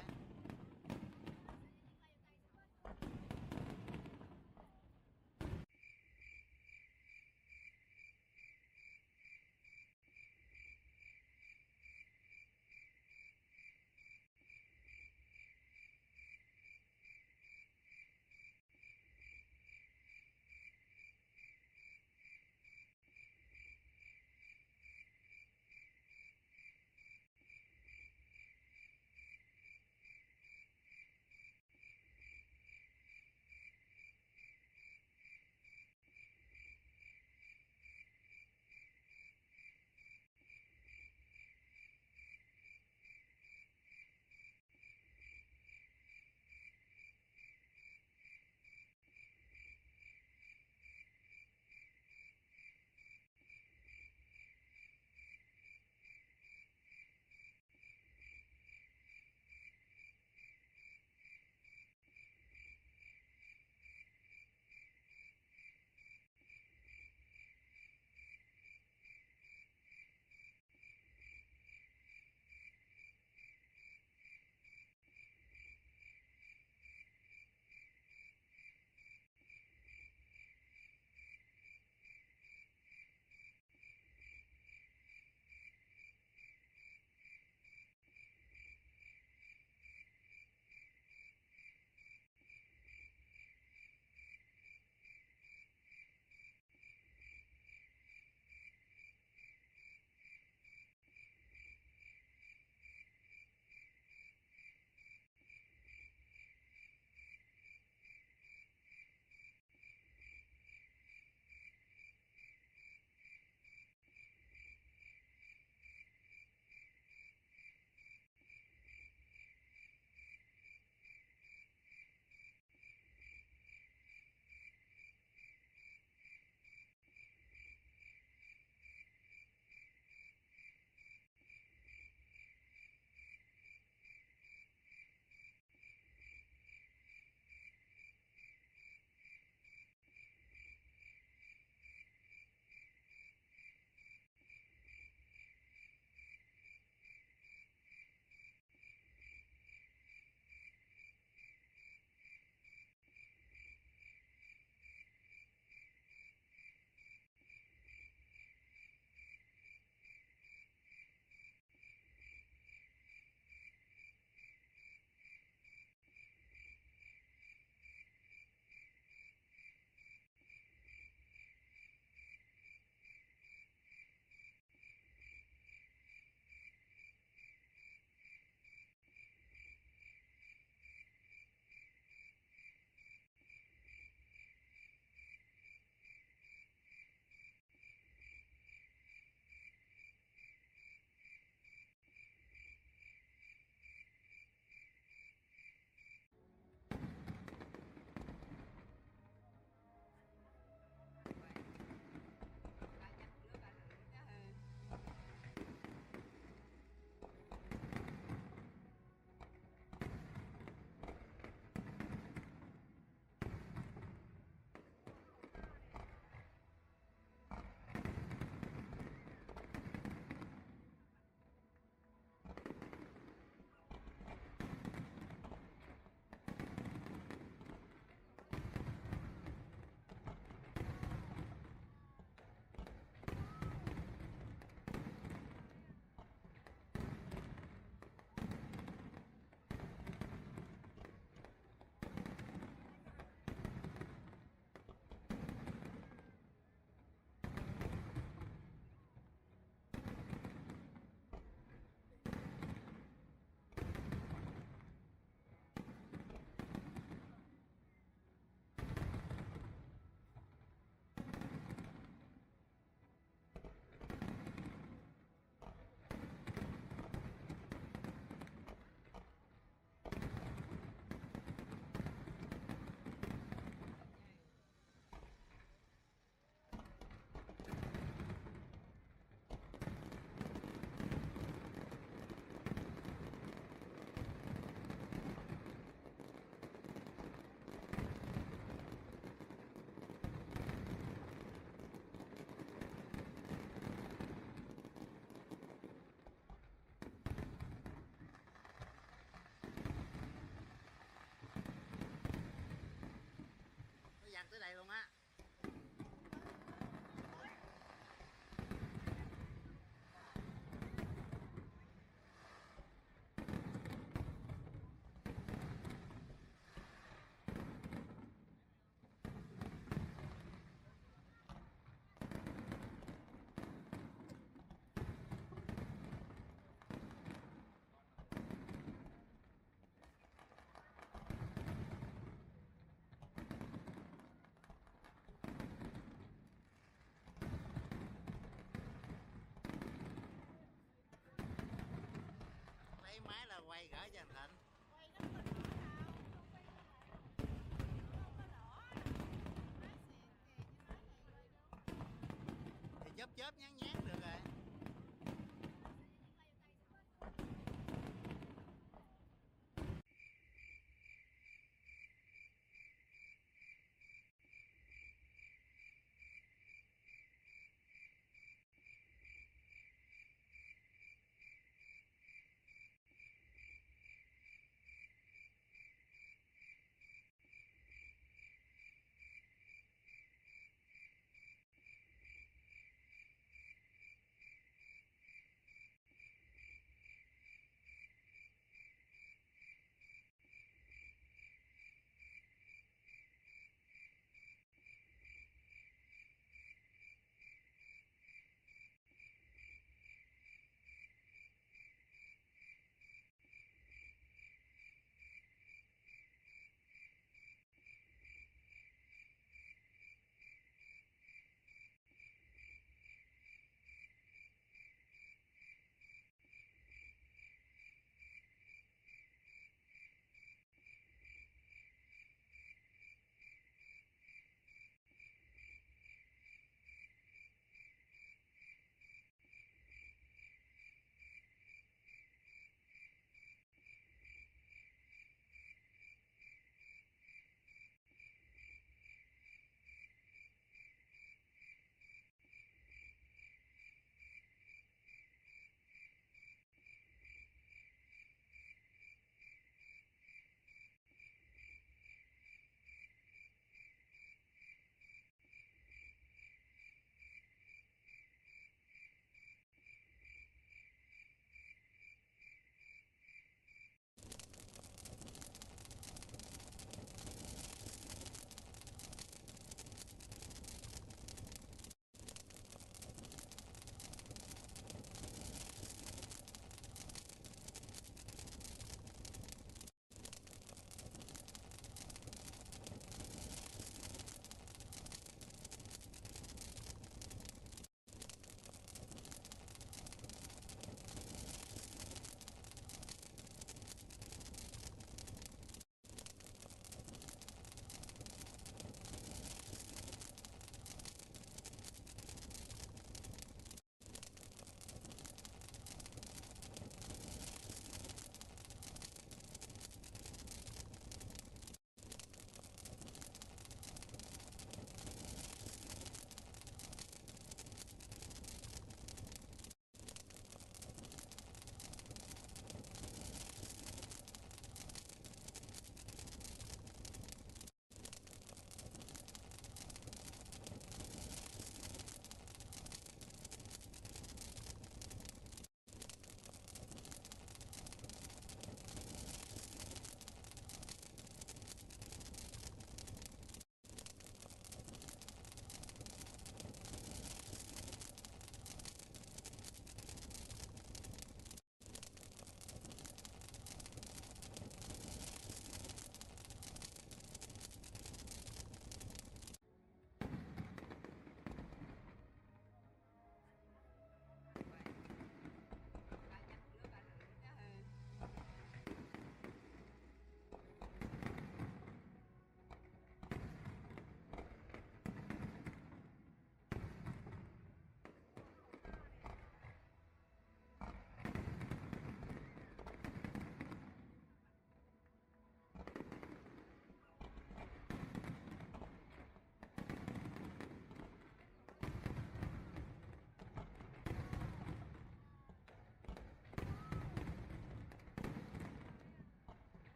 Speaker 2: quay máy là quay gỡ cho anh Thịnh.
Speaker 3: quay nó không có đỏ đâu, không quay không phải nó không có đỏ. Nói xịn kìa chứ nói vậy rồi đúng.
Speaker 2: Thì chớp nhán được rồi.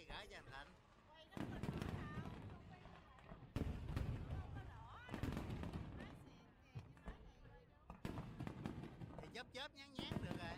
Speaker 2: gỡ cho anh Thịnh.
Speaker 3: quay nó không có đỏ đâu, không quay không phải đâu, nó không có đỏ. Nói xì kìa chứ nói thiệt rồi đúng.
Speaker 2: Thì chớp nhán được rồi.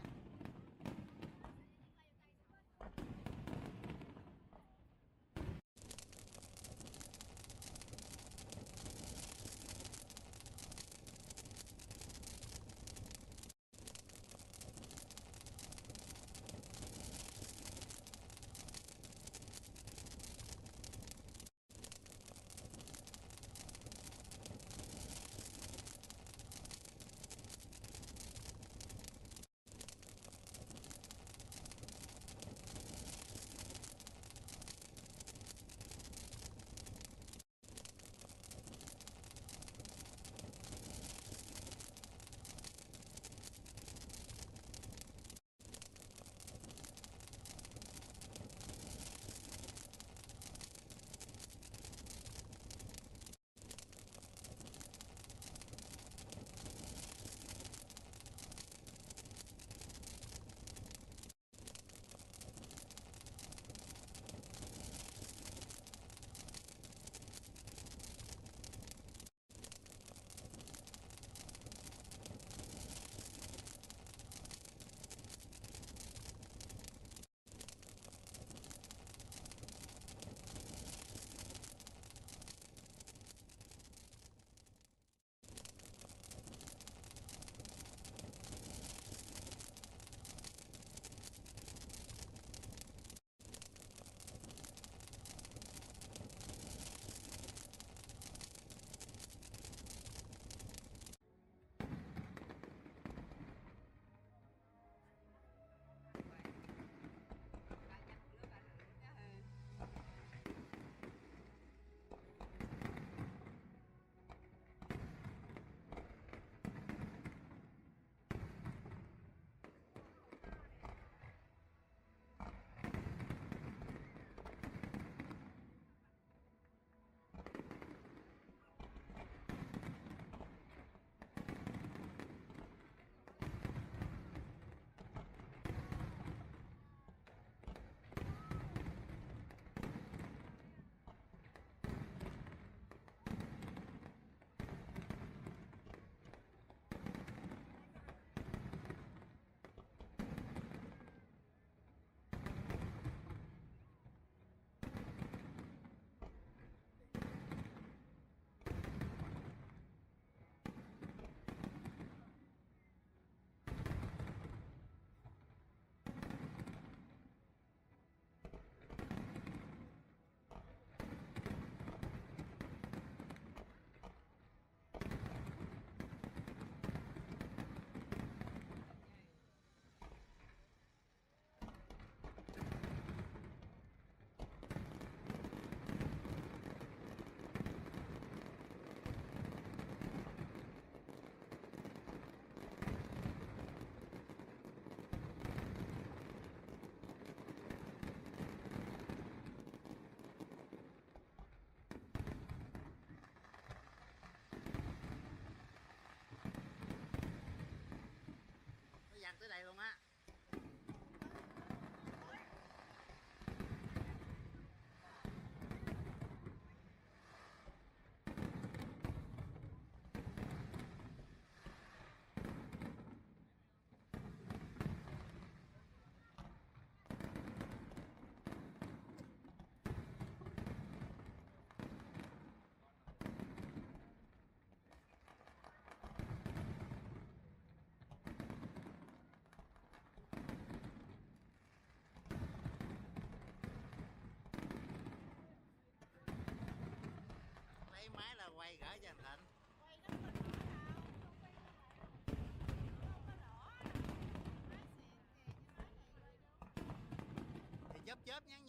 Speaker 2: Nó dằn tới đây luôn á. Lấy máy là quay gỡ cho anh Thịnh.
Speaker 3: Quay nó không có đỏ đâu, không quay không phải đâu, nó không có đỏ. Nói xì kìa chứ nói thiệt rồi đúng.
Speaker 2: Thì chớp nhán